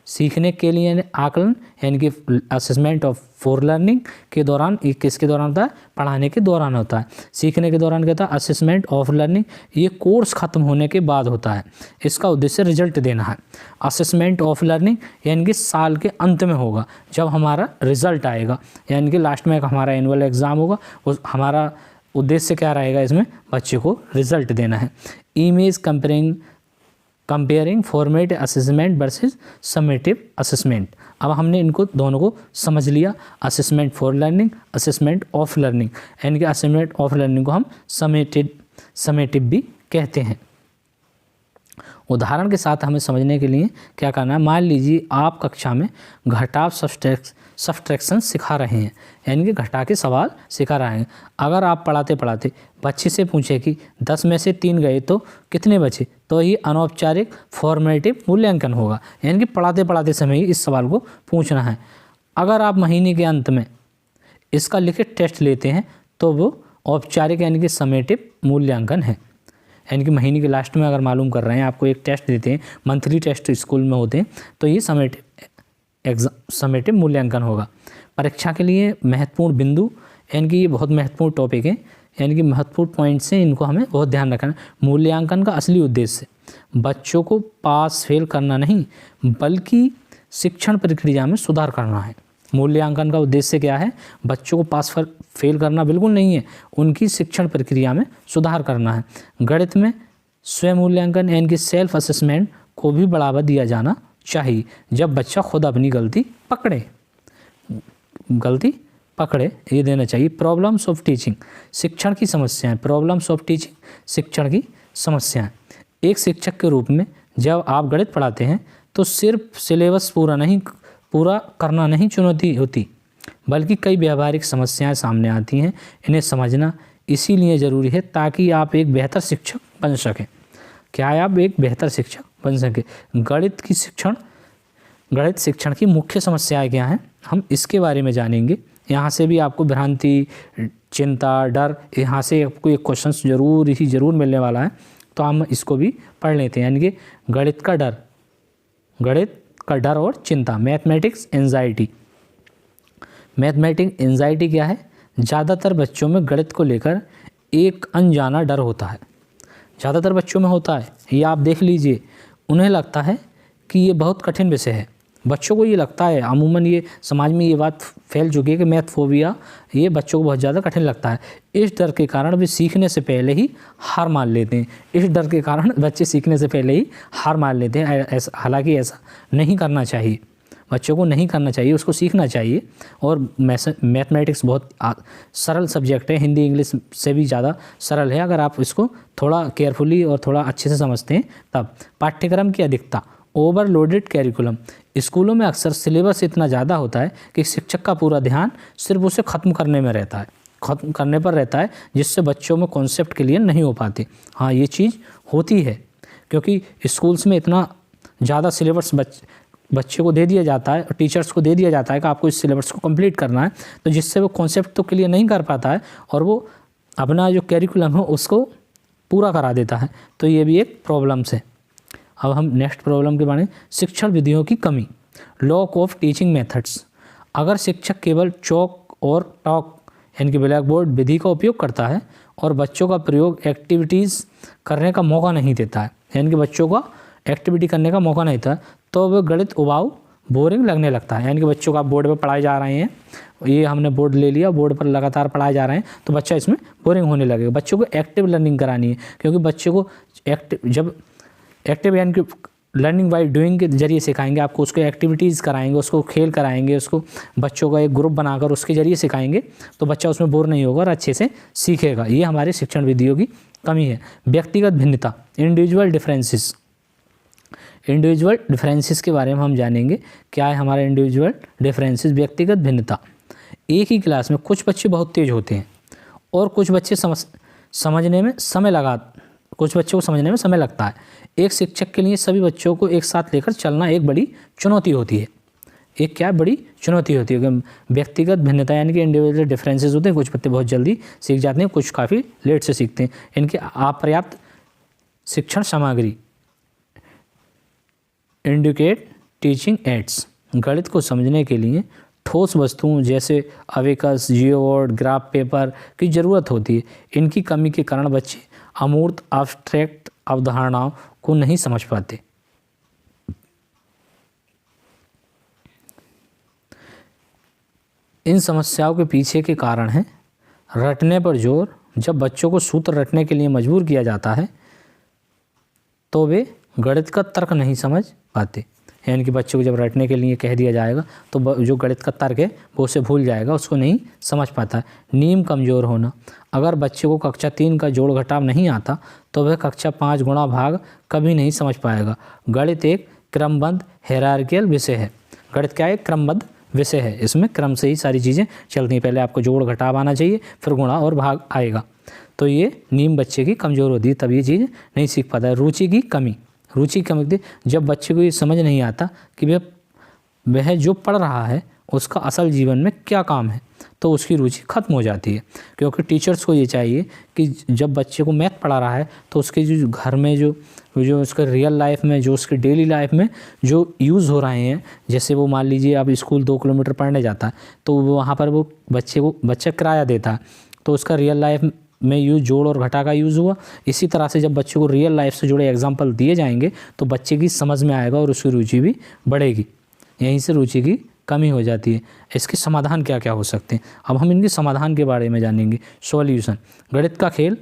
सीखने के लिए आकलन यानी कि असेसमेंट ऑफ फॉर लर्निंग के दौरान, ये किसके दौरान होता है? पढ़ाने के दौरान होता है। सीखने के दौरान क्या होता है? असेसमेंट ऑफ लर्निंग, ये कोर्स ख़त्म होने के बाद होता है। इसका उद्देश्य रिजल्ट देना है। असेसमेंट ऑफ लर्निंग यानी कि साल के अंत में होगा, जब हमारा रिजल्ट आएगा, यानी कि लास्ट में हमारा एनुअल एग्ज़ाम होगा, उस हमारा उद्देश्य क्या रहेगा? इसमें बच्चे को रिजल्ट देना है। Image comparing formative assessment versus summative assessment. अब हमने इनको दोनों को समझ लिया, assessment for learning, assessment of learning, यानी कि असेसमेंट ऑफ लर्निंग को हम समेटिव भी कहते हैं। उदाहरण के साथ हमें समझने के लिए क्या करना है? मान लीजिए आप कक्षा में घटाव सब्सट्रैक्शन सिखा रहे हैं, यानी कि घटा के सवाल सिखा रहे हैं। अगर आप पढ़ाते पढ़ाते बच्चे से पूछे कि 10 में से 3 गए तो कितने बचे, तो ये अनौपचारिक फॉर्मेटिव मूल्यांकन होगा, यानी कि पढ़ाते पढ़ाते समय ही इस सवाल को पूछना है। अगर आप महीने के अंत में इसका लिखित टेस्ट लेते हैं तो वो औपचारिक यानी कि समेटिव मूल्यांकन है। यानी कि महीने के लास्ट में अगर मालूम कर रहे हैं, आपको एक टेस्ट देते हैं, मंथली टेस्ट स्कूल में होते हैं, तो ये समेटिव मूल्यांकन होगा। परीक्षा के लिए महत्वपूर्ण बिंदु, यानी कि ये बहुत महत्वपूर्ण टॉपिक है, यानी कि महत्वपूर्ण पॉइंट्स हैं, इनको हमें बहुत ध्यान रखना है। मूल्यांकन का असली उद्देश्य बच्चों को पास फेल करना नहीं, बल्कि शिक्षण प्रक्रिया में सुधार करना है। मूल्यांकन का उद्देश्य क्या है? बच्चों को पास फेल करना बिल्कुल नहीं है, उनकी शिक्षण प्रक्रिया में सुधार करना है। गणित में स्वयं मूल्यांकन यानी कि सेल्फ असेसमेंट को भी बढ़ावा दिया जाना चाहिए, जब बच्चा खुद अपनी गलती पकड़े ये देना चाहिए। प्रॉब्लम्स ऑफ टीचिंग, शिक्षण की समस्याएं। प्रॉब्लम्स ऑफ टीचिंग, शिक्षण की समस्याएं। एक शिक्षक के रूप में जब आप गणित पढ़ाते हैं तो सिर्फ सिलेबस पूरा करना नहीं चुनौती होती, बल्कि कई व्यावहारिक समस्याएं सामने आती हैं। इन्हें समझना इसीलिए ज़रूरी है ताकि आप एक बेहतर शिक्षक बन सकें। क्या है, आप एक बेहतर शिक्षक बन सकें। गणित शिक्षण की मुख्य समस्याएं क्या हैं, हम इसके बारे में जानेंगे। यहाँ से भी आपको भ्रांति, चिंता, डर, यहाँ से आपको एक क्वेश्चन ज़रूर मिलने वाला है, तो हम इसको भी पढ़ लेते हैं। यानी कि गणित का डर और चिंता, मैथमेटिक्स एंजाइटी क्या है? ज़्यादातर बच्चों में गणित को लेकर एक अनजाना डर होता है। ज़्यादातर बच्चों में होता है, ये आप देख लीजिए। उन्हें लगता है कि ये बहुत कठिन विषय है। बच्चों को ये लगता है, अमूमन ये समाज में ये बात फैल चुकी है कि मैथ फोबिया ये बच्चों को बहुत ज़्यादा कठिन लगता है। इस डर के कारण वे सीखने से पहले ही हार मान लेते हैं। इस डर के कारण बच्चे सीखने से पहले ही हार मान लेते हैं। हालांकि ऐसा नहीं करना चाहिए, बच्चों को नहीं करना चाहिए, उसको सीखना चाहिए। और मैथमेटिक्स बहुत सरल सब्जेक्ट है, हिंदी इंग्लिश से भी ज़्यादा सरल है अगर आप इसको थोड़ा केयरफुली और थोड़ा अच्छे से समझते हैं तब। पाठ्यक्रम की अधिकता, ओवरलोडेड कैरिकुलम। स्कूलों में अक्सर सिलेबस इतना ज़्यादा होता है कि शिक्षक का पूरा ध्यान सिर्फ उसे ख़त्म करने पर रहता है, जिससे बच्चों में कॉन्सेप्ट क्लियर नहीं हो पाते। हाँ, ये चीज़ होती है क्योंकि स्कूल्स में इतना ज़्यादा सिलेबस बच्चे को दे दिया जाता है और टीचर्स को दे दिया जाता है कि आपको इस सिलेबस को कंप्लीट करना है, तो जिससे वो कॉन्सेप्ट तो क्लियर नहीं कर पाता है और वो अपना जो कैरिकुलम है उसको पूरा करा देता है। तो ये भी एक प्रॉब्लम्स है। अब हम नेक्स्ट प्रॉब्लम के बारे में, शिक्षण विधियों की कमी, लॉक ऑफ टीचिंग मेथड्स। अगर शिक्षक केवल चॉक और टॉक यानी कि ब्लैक बोर्ड विधि का उपयोग करता है और बच्चों का प्रयोग एक्टिविटीज़ करने का मौका नहीं देता है, यानी कि बच्चों का एक्टिविटी करने का मौका नहीं था, तो वह गणित उबाऊ बोरिंग लगने लगता है। यानी कि बच्चों को आप बोर्ड पर पढ़ाए जा रहे हैं, ये हमने बोर्ड ले लिया, बोर्ड पर लगातार पढ़ाए जा रहे हैं, तो बच्चा इसमें बोरिंग होने लगेगा। बच्चों को एक्टिव लर्निंग करानी है, क्योंकि बच्चे को एक्टिव यानी कि लर्निंग बाय डूइंग के जरिए सिखाएंगे, आपको उसको एक्टिविटीज़ कराएंगे, उसको खेल कराएंगे, उसको बच्चों का एक ग्रुप बनाकर उसके जरिए सिखाएंगे, तो बच्चा उसमें बोर नहीं होगा और अच्छे से सीखेगा। ये हमारे शिक्षण विधियों की कमी है। व्यक्तिगत भिन्नता, इंडिविजुअल डिफरेंसेस के बारे में हम जानेंगे। क्या है हमारा इंडिविजुअल डिफरेंसेस? व्यक्तिगत भिन्नता। एक ही क्लास में कुछ बच्चे बहुत तेज होते हैं और कुछ बच्चों को समझने में समय लगता है। एक शिक्षक के लिए सभी बच्चों को एक साथ लेकर चलना एक बड़ी चुनौती होती है। बड़ी चुनौती होती है। व्यक्तिगत भिन्नता यानी कि इंडिविजुअल डिफरेंसेस होते हैं। कुछ बच्चे बहुत जल्दी सीख जाते हैं, कुछ काफ़ी लेट से सीखते हैं। इनकी अपर्याप्त शिक्षण सामग्री, इंडिकेट टीचिंग एड्स। गणित को समझने के लिए ठोस वस्तुओं जैसे अवेकस, जियोवर्ड, ग्राफ पेपर की ज़रूरत होती है। इनकी कमी के कारण बच्चे अमूर्त एब्स्ट्रैक्ट अवधारणाओं को नहीं समझ पाते। इन समस्याओं के पीछे के कारण है रटने पर जोर। जब बच्चों को सूत्र रटने के लिए मजबूर किया जाता है तो वे गणित का तर्क नहीं समझ पाते। यानी कि बच्चे को जब रटने के लिए कह दिया जाएगा तो जो गणित का तर्क है वो उसे भूल जाएगा, उसको नहीं समझ पाता है। नीम कमज़ोर होना। अगर बच्चे को कक्षा 3 का जोड़ घटाव नहीं आता तो वह कक्षा 5 गुणा भाग कभी नहीं समझ पाएगा। गणित एक क्रमबद्ध हायरार्किकल विषय है। गणित क्या है? क्रमबद्ध विषय है। इसमें क्रम से ही सारी चीज़ें चलती हैं। पहले आपको जोड़ घटाव आना चाहिए, फिर गुणा और भाग आएगा। तो ये नीम बच्चे की कमज़ोर होती है, तब ये चीज़ नहीं सीख पाता है। रुचि की कमी थी। जब बच्चे को ये समझ नहीं आता कि वह जो पढ़ रहा है उसका असल जीवन में क्या काम है, तो उसकी रुचि खत्म हो जाती है। क्योंकि टीचर्स को ये चाहिए कि जब बच्चे को मैथ पढ़ा रहा है तो उसके जो घर में जो उसके रियल लाइफ में, जो उसके डेली लाइफ में जो यूज़ हो रहे हैं, जैसे वो मान लीजिए आप स्कूल 2 किलोमीटर पढ़ने जाता है तो वहाँ पर वो बच्चा किराया देता है, तो उसका रियल लाइफ में यूज़ जोड़ और घटा का यूज़ हुआ। इसी तरह से जब बच्चे को रियल लाइफ से जुड़े एग्जाम्पल दिए जाएंगे तो बच्चे की समझ में आएगा और उसकी रुचि भी बढ़ेगी। यहीं से रुचि की कमी हो जाती है। इसके समाधान क्या क्या हो सकते हैं, अब हम इनके समाधान के बारे में जानेंगे। सॉल्यूशन, गणित का खेल,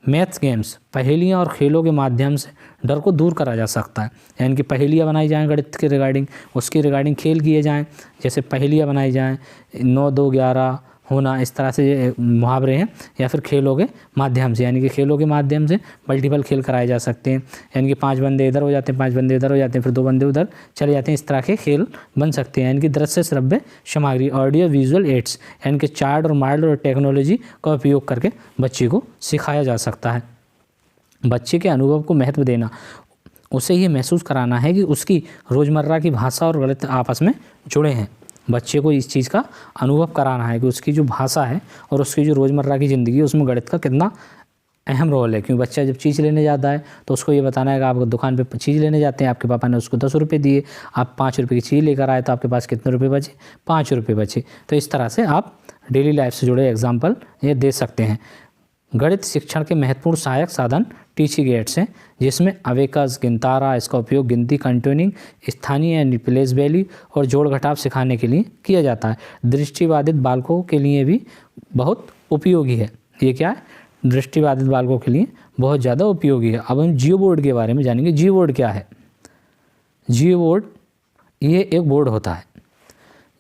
मैथ्स गेम्स, पहेलियाँ और खेलों के माध्यम से डर को दूर करा जा सकता है। यानी कि पहेलियाँ बनाई जाएँ गणित के रिगार्डिंग, उसके रिगार्डिंग खेल किए जाएँ। जैसे पहेलियाँ बनाई जाएँ 9 2 11 होना, इस तरह से ये मुहावरे हैं। या फिर खेलों के माध्यम से, यानी कि खेलों के माध्यम से मल्टीपल खेल कराए जा सकते हैं, यानी कि 5 बंदे इधर हो जाते हैं, 5 बंदे इधर हो जाते हैं, फिर 2 बंदे उधर चले जाते हैं, इस तरह के खेल बन सकते हैं। यानी कि दृश्य श्रव्य सामग्री, ऑडियो विजुअल एड्स, यानी कि चार्ट और मॉडल और टेक्नोलॉजी का उपयोग करके बच्चे को सिखाया जा सकता है। बच्चे के अनुभव को महत्व देना, उसे ये महसूस कराना है कि उसकी रोज़मर्रा की भाषा और गणित आपस में जुड़े हैं। बच्चे को इस चीज़ का अनुभव कराना है कि उसकी जो भाषा है और उसकी जो रोज़मर्रा की ज़िंदगी है उसमें गणित का कितना अहम रोल है। क्योंकि बच्चा जब चीज़ लेने जाता है तो उसको ये बताना है कि आप दुकान पे चीज़ लेने जाते हैं, आपके पापा ने उसको 10 रुपये दिए, आप 5 रुपये की चीज़ लेकर आए तो आपके पास कितने रुपये बचे? 5 रुपये बचे। तो इस तरह से आप डेली लाइफ से जुड़े एग्जाम्पल ये दे सकते हैं। गणित शिक्षण के महत्वपूर्ण सहायक साधन टीचिंग एड्स हैं, जिसमें अबेकस, गिनतारा, इसका उपयोग गिनती, कंट्यूनिंग, स्थानीय प्लेस वैल्यू और जोड़ घटाव सिखाने के लिए किया जाता है। दृष्टिबाधित बालकों के लिए भी बहुत उपयोगी है। ये क्या है? दृष्टिबाधित बालकों के लिए बहुत ज़्यादा उपयोगी है। अब हम जियो बोर्ड के बारे में जानेंगे। जियो बोर्ड क्या है? जियो बोर्ड ये एक बोर्ड होता है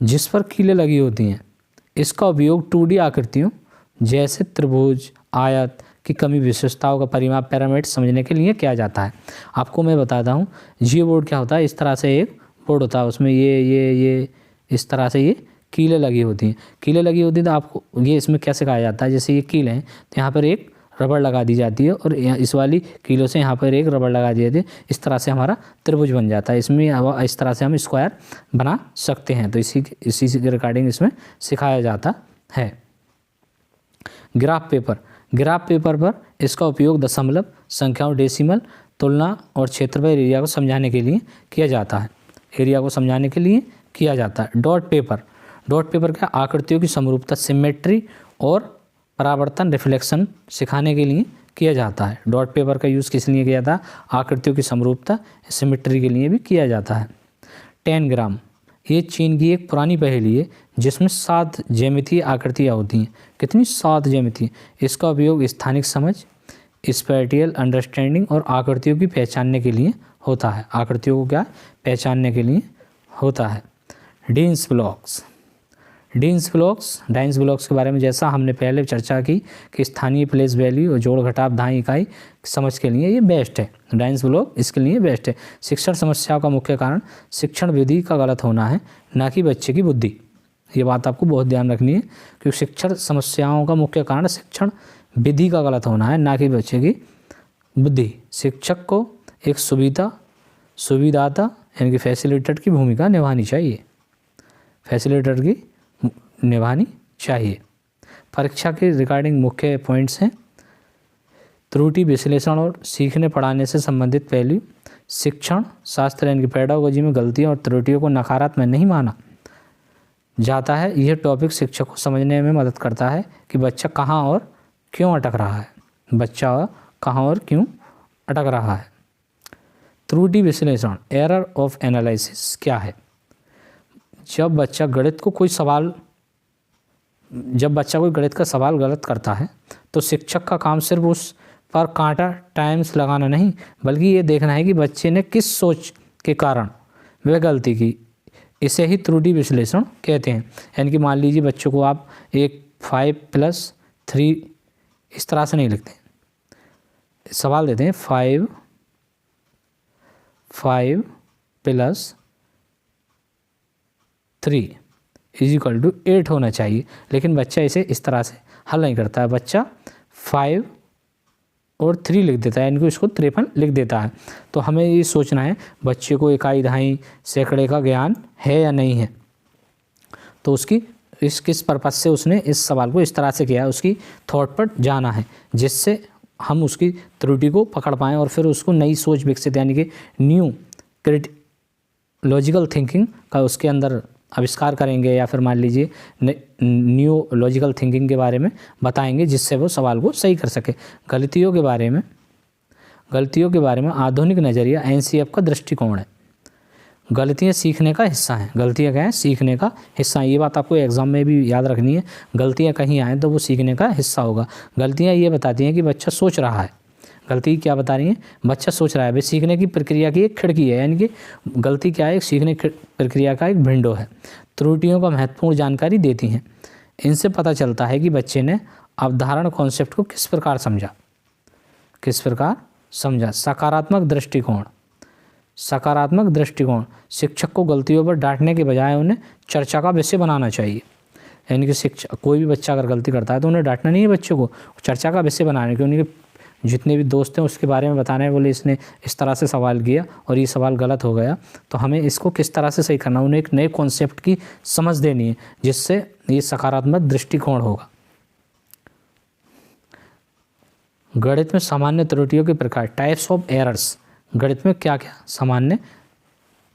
जिस पर कीलें लगी होती हैं। इसका उपयोग 2D आकृतियों जैसे त्रिभुज, आयत की कमी विशेषताओं का परिमाप, पिरामिड समझने के लिए किया जाता है। आपको मैं बताता हूँ जियो बोर्ड क्या होता है। इस तरह से एक बोर्ड होता है, उसमें ये इस तरह से ये कीलें लगी होती हैं। कीलें लगी होती हैं तो आपको ये इसमें क्या सिखाया जाता है, जैसे ये कीलें हैं तो यहाँ पर एक रबड़ लगा दी जाती है और इस वाली कीलों से यहाँ पर एक रबड़ लगा दी जाती है। इस तरह से हमारा त्रिभुज बन जाता है। इसमें इस तरह से हम स्क्वायर बना सकते हैं। तो इसी के रिगार्डिंग इसमें सिखाया जाता है। ग्राफ पेपर, ग्राफ पेपर पर इसका उपयोग दशमलव, संख्याओं, डेसिमल, तुलना और क्षेत्रफल एरिया को समझाने के लिए किया जाता है। एरिया को समझाने के लिए किया जाता है। डॉट पेपर, डॉट पेपर क्या? आकृतियों की समरूपता, सिमेट्री और परावर्तन, रिफ्लेक्शन सिखाने के लिए किया जाता है। डॉट पेपर का यूज़ किस लिए किया था? आकृतियों की समरूपता, सिमेट्री के लिए भी किया जाता है। 10 ग्राम, ये चीन की एक पुरानी पहेली है जिसमें 7 ज्यामितीय आकृतियाँ होती हैं। कितनी? 7 ज्यामितीय। इसका उपयोग स्थानिक समझ, स्पैटियल अंडरस्टैंडिंग और आकृतियों की पहचानने के लिए होता है। आकृतियों को क्या पहचानने के लिए होता है। डीन्स ब्लॉक्स, डीन्स ब्लॉक्स के बारे में जैसा हमने पहले चर्चा की कि स्थानीय प्लेस वैल्यू और जोड़ घटाव धाई इकाई समझ के लिए ये बेस्ट है। डाइंस ब्लॉक इसके लिए बेस्ट है। शिक्षण समस्याओं का मुख्य कारण शिक्षण विधि का गलत होना है, ना कि बच्चे की बुद्धि। ये बात आपको बहुत ध्यान रखनी है क्योंकि शिक्षण समस्याओं का मुख्य कारण शिक्षण विधि का गलत होना है, ना कि बच्चे की बुद्धि। शिक्षक को एक सुविधाता यानी कि फैसिलिटेटर की भूमिका निभानी चाहिए, फैसिलिटेटर की निभानी चाहिए। परीक्षा के रिगार्डिंग मुख्य पॉइंट्स हैं। त्रुटि विश्लेषण और सीखने पढ़ाने से संबंधित पहलू। शिक्षण शास्त्र यानी कि पेडागोजी में गलतियों और त्रुटियों को नकारात्मक नहीं माना जाता है। यह टॉपिक शिक्षक को समझने में मदद करता है कि बच्चा कहाँ और क्यों अटक रहा है, बच्चा कहाँ और क्यों अटक रहा है। त्रुटि विश्लेषण, एरर ऑफ एनालिसिस क्या है? जब बच्चा कोई गणित का सवाल गलत करता है तो शिक्षक का काम सिर्फ उस पर कांटा टाइम्स लगाना नहीं, बल्कि ये देखना है कि बच्चे ने किस सोच के कारण वह गलती की। इसे ही त्रुटि विश्लेषण कहते हैं। यानी कि मान लीजिए बच्चों को आप एक 5+3 इस तरह से नहीं लिखते, सवाल देते हैं 5 + 3 = 8 होना चाहिए, लेकिन बच्चा इसे इस तरह से हल नहीं करता है। बच्चा 5 और 3 लिख देता है, यानी कि उसको 53 लिख देता है। तो हमें ये सोचना है बच्चे को इकाई, दहाई, सैकड़े का ज्ञान है या नहीं है। तो उसकी किस पर्पज़ से उसने इस सवाल को इस तरह से किया है, उसकी थॉट पर जाना है, जिससे हम उसकी त्रुटि को पकड़ पाएँ और फिर उसको नई सोच विकसित यानी कि न्यू लॉजिकल थिंकिंग का उसके अंदर आविष्कार करेंगे, या फिर मान लीजिए न्यू लॉजिकल थिंकिंग के बारे में बताएंगे, जिससे वो सवाल को सही कर सके। गलतियों के बारे में आधुनिक नज़रिया एनसीएफ का दृष्टिकोण है। गलतियाँ सीखने का हिस्सा हैं। गलतियाँ क्या हैं? सीखने का हिस्सा। ये बात आपको एग्जाम में भी याद रखनी है। गलतियाँ कहीं आएँ तो वो सीखने का हिस्सा होगा। गलतियाँ ये बताती हैं कि बच्चा सोच रहा है। गलती क्या बता रही है? बच्चा सोच रहा है। वे सीखने की प्रक्रिया की एक खिड़की है, यानी कि गलती क्या है? सीखने की प्रक्रिया का एक विंडो है। त्रुटियों का महत्वपूर्ण जानकारी देती हैं। इनसे पता चलता है कि बच्चे ने अवधारणा कॉन्सेप्ट को किस प्रकार समझा। सकारात्मक दृष्टिकोण शिक्षक को गलतियों पर डांटने के बजाय उन्हें चर्चा का विषय बनाना चाहिए। यानी कि शिक्षक, कोई भी बच्चा अगर गलती करता है तो उन्हें डांटना नहीं है, बच्चों को चर्चा का विषय बनाने के, उनके जितने भी दोस्त हैं उसके बारे में बताना है, बोले इसने इस तरह से सवाल किया और ये सवाल गलत हो गया, तो हमें इसको किस तरह से सही करना, उन्हें एक नए कॉन्सेप्ट की समझ देनी है, जिससे ये सकारात्मक दृष्टिकोण होगा। गणित में सामान्य त्रुटियों के प्रकार, टाइप्स ऑफ एरर्स। गणित में क्या क्या सामान्य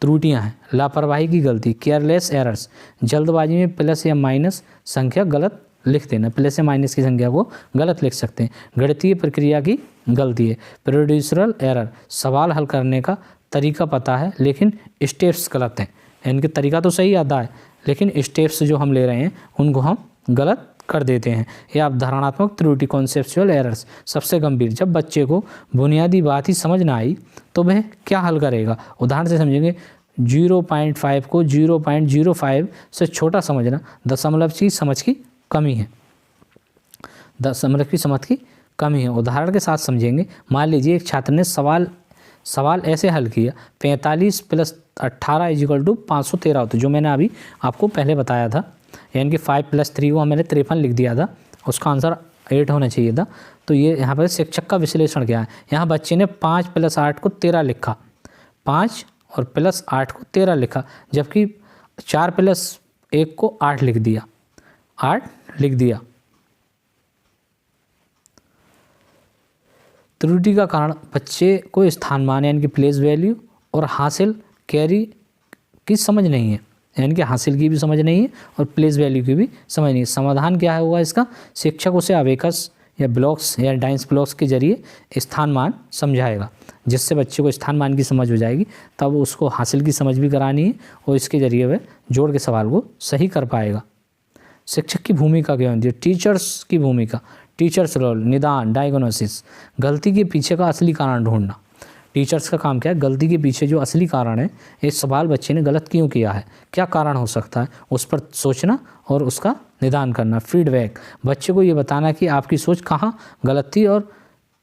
त्रुटियां हैं? लापरवाही की गलती, केयरलेस एरर्स, जल्दबाजी में प्लस या माइनस संख्या गलत लिख देना, प्लस या माइनस की संख्या को गलत लिख सकते हैं। गणितीय प्रक्रिया की गलती है, प्रोड्यूसरल एरर, सवाल हल करने का तरीका पता है लेकिन स्टेप्स गलत हैं। इनके तरीका तो सही आता है लेकिन स्टेप्स जो हम ले रहे हैं उनको हम गलत कर देते हैं। या अवधारणात्मक त्रुटि, कॉन्सेप्चुअल एरर्स, सबसे गंभीर, जब बच्चे को बुनियादी बात ही समझ ना आई तो वह क्या हल करेगा। उदाहरण से समझेंगे, 0.5 को 0.05 से छोटा समझना दशमलव की समझ की कमी है, दशमलव की समझ की कमी है। उदाहरण के साथ समझेंगे, मान लीजिए एक छात्र ने सवाल ऐसे हल किया, 45 + 18 = 513 होता है, जो मैंने अभी आपको पहले बताया था। यानी कि 5 + 3 को मैंने 53 लिख दिया था, उसका आंसर 8 होना चाहिए था। तो ये यहाँ पर शिक्षक का विश्लेषण क्या है, यहाँ बच्चे ने 5 + 8 को 13 लिखा, 5 और +8 को 13 लिखा, जबकि 4 + 1 को 8 लिख दिया, 8 लिख दिया। त्रुटि का कारण बच्चे को स्थानमान यानी कि प्लेस वैल्यू और हासिल कैरी की समझ नहीं है, यानी कि हासिल की भी समझ नहीं है और प्लेस वैल्यू की भी समझ नहीं है। समाधान क्या होगा इसका, शिक्षक उसे अबेकस या ब्लॉक्स या डाइस ब्लॉक्स के जरिए स्थानमान समझाएगा, जिससे बच्चे को स्थानमान की समझ हो जाएगी। तब उसको हासिल की समझ भी करानी है और इसके जरिए वह जोड़ के सवाल को सही कर पाएगा। शिक्षक की भूमिका क्या होती है, टीचर्स की भूमिका, टीचर्स रोल, निदान, डायग्नोसिस, गलती के पीछे का असली कारण ढूंढना। टीचर्स का काम क्या है, गलती के पीछे जो असली कारण है, इस सवाल बच्चे ने गलत क्यों किया है, क्या कारण हो सकता है, उस पर सोचना और उसका निदान करना। फीडबैक, बच्चे को ये बताना कि आपकी सोच कहाँ गलत थी और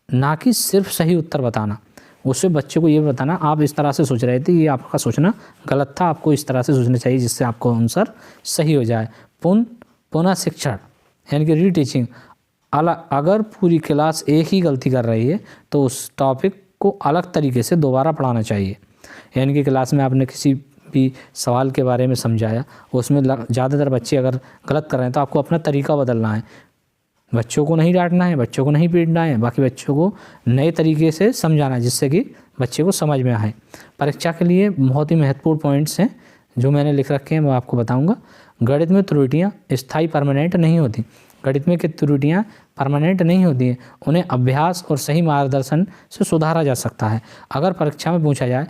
ना कि सिर्फ सही उत्तर बताना। उससे बच्चे को ये बताना आप इस तरह से सोच रहे थे, ये आपका सोचना गलत था, आपको इस तरह से सोचना चाहिए जिससे आपको आंसर सही हो जाए। पुनः शिक्षण यानी कि रीटीचिंग, अगर पूरी क्लास एक ही गलती कर रही है तो उस टॉपिक को अलग तरीके से दोबारा पढ़ाना चाहिए। यानी कि क्लास में आपने किसी भी सवाल के बारे में समझाया, उसमें ज़्यादातर बच्चे अगर गलत कर रहे हैं तो आपको अपना तरीका बदलना है। बच्चों को नहीं डांटना है, बच्चों को नहीं पीटना है, बाकी बच्चों को नए तरीके से समझाना है जिससे कि बच्चे को समझ में आए। परीक्षा के लिए बहुत ही महत्वपूर्ण पॉइंट्स हैं जो मैंने लिख रखे हैं, मैं आपको बताऊँगा। गणित में त्रुटियाँ स्थायी परमानेंट नहीं होती, गणित में की त्रुटियाँ परमानेंट नहीं होती हैं, उन्हें अभ्यास और सही मार्गदर्शन से सुधारा जा सकता है। अगर परीक्षा में पूछा जाए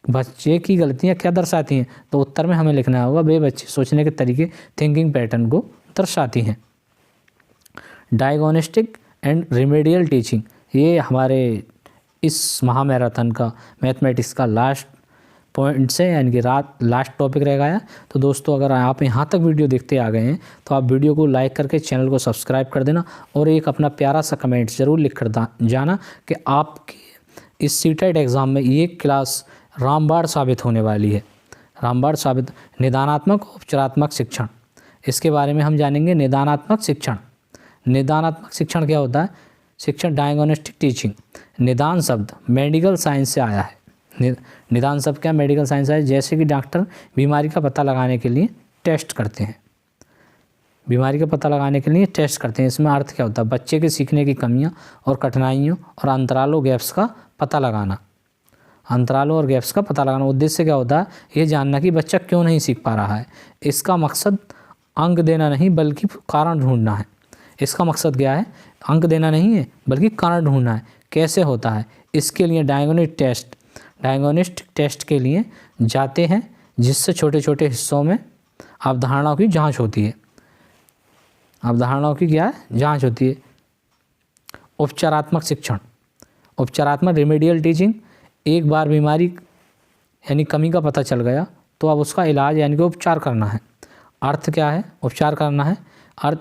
बच्चे की गलतियाँ क्या दर्शाती हैं, तो उत्तर में हमें लिखना होगा वे बच्चे सोचने के तरीके, थिंकिंग पैटर्न को दर्शाती हैं। डायग्नोस्टिक एंड रिमेडियल टीचिंग, ये हमारे इस महामैराथन का मैथमेटिक्स का लास्ट पॉइंट से यानी कि लास्ट टॉपिक रह गया। तो दोस्तों अगर आप यहाँ तक वीडियो देखते आ गए हैं तो आप वीडियो को लाइक करके चैनल को सब्सक्राइब कर देना और एक अपना प्यारा सा कमेंट ज़रूर लिख कर जाना कि आपकी इस सीटेट एग्ज़ाम में ये क्लास रामबाण साबित होने वाली है। रामबाण साबित। निदानात्मक उपचारात्मक शिक्षण, इसके बारे में हम जानेंगे। निदानात्मक शिक्षण क्या होता है, शिक्षण डायग्नोस्टिक टीचिंग। निदान शब्द मेडिकल साइंस से आया है। निदान शब्द क्या, मेडिकल साइंस है। जैसे कि डॉक्टर बीमारी का पता लगाने के लिए टेस्ट करते हैं, बीमारी का पता लगाने के लिए टेस्ट करते हैं। इसमें अर्थ क्या होता है, बच्चे के सीखने की कमियां और कठिनाइयों और अंतरालों गैप्स का पता लगाना। अंतरालों और गैप्स का पता लगाना उद्देश्य क्या होता है, ये जानना कि बच्चा क्यों नहीं सीख पा रहा है। इसका मकसद अंक देना नहीं बल्कि कारण ढूंढना है। इसका मकसद क्या है, अंक देना नहीं है बल्कि कारण ढूंढना है। कैसे होता है, इसके लिए डायग्नोस्टिक टेस्ट के लिए जाते हैं, जिससे छोटे छोटे हिस्सों में अवधारणाओं की जांच होती है। अवधारणाओं की क्या है, जांच होती है। उपचारात्मक शिक्षण, उपचारात्मक रिमेडियल टीचिंग, एक बार बीमारी यानी कमी का पता चल गया तो अब उसका इलाज यानी कि उपचार करना है। अर्थ क्या है, उपचार करना है। अर्थ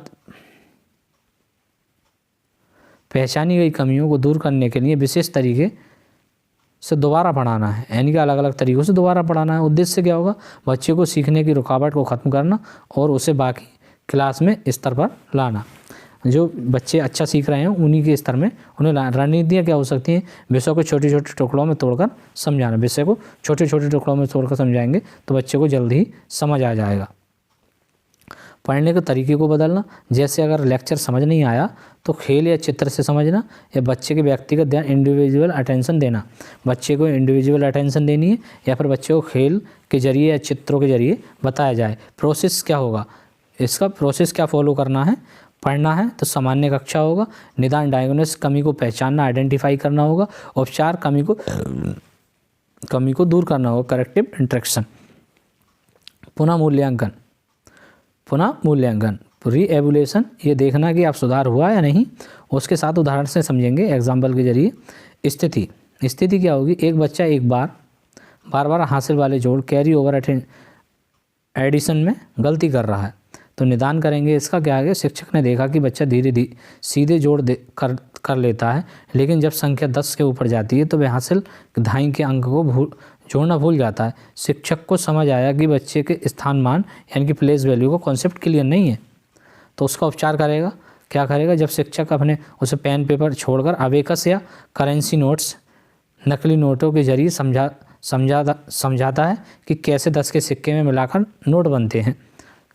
पहचानी गई कमियों को दूर करने के लिए विशेष तरीके से दोबारा पढ़ाना है, यानी कि अलग अलग तरीक़ों से दोबारा पढ़ाना है। उद्देश्य क्या होगा, बच्चे को सीखने की रुकावट को ख़त्म करना और उसे बाकी क्लास में स्तर पर लाना। जो बच्चे अच्छा सीख रहे हैं उन्हीं के स्तर में उन्हें रणनीतियाँ क्या हो सकती हैं, विषय को छोटे छोटे टुकड़ों में तोड़कर समझाना। विषय को छोटे छोटे टुकड़ों में तोड़कर समझाएंगे तो बच्चे को जल्द ही समझ आ जाएगा। पढ़ने के तरीके को बदलना, जैसे अगर लेक्चर समझ नहीं आया तो खेल या चित्र से समझना, या बच्चे के व्यक्तिगत ध्यान इंडिविजुअल अटेंशन देना। बच्चे को इंडिविजुअल अटेंशन देनी है या फिर बच्चे को खेल के जरिए या चित्रों के जरिए बताया जाए। प्रोसेस क्या होगा, इसका प्रोसेस क्या फॉलो करना है, पढ़ना है तो सामान्य कक्षा होगा। निदान डायग्नोसिस, कमी को पहचानना, आइडेंटिफाई करना होगा। उपचार, कमी को दूर करना होगा, करेक्टिव इंस्ट्रक्शन। पुनः मूल्यांकन, रीएवल्यूशन, ये देखना कि आप सुधार हुआ या नहीं, उसके साथ उदाहरण से समझेंगे एग्जाम्पल के जरिए। स्थिति क्या होगी, एक बच्चा एक बार हासिल वाले जोड़ कैरी ओवर एडिशन में गलती कर रहा है तो निदान करेंगे। इसका क्या है, शिक्षक ने देखा कि बच्चा धीरे धीरे सीधे जोड़ कर लेता है, लेकिन जब संख्या 10 के ऊपर जाती है तो वह हासिल दहाई के अंक को जोड़ना भूल जाता है। शिक्षक को समझ आया कि बच्चे के स्थान मान यानी कि प्लेस वैल्यू का कॉन्सेप्ट क्लियर नहीं है, तो उसका उपचार करेगा। क्या करेगा, जब शिक्षक उसे पेन पेपर छोड़कर अबेकस या करेंसी नोट्स, नकली नोटों के जरिए समझाता है कि कैसे 10 के सिक्के में मिलाकर नोट बनते हैं,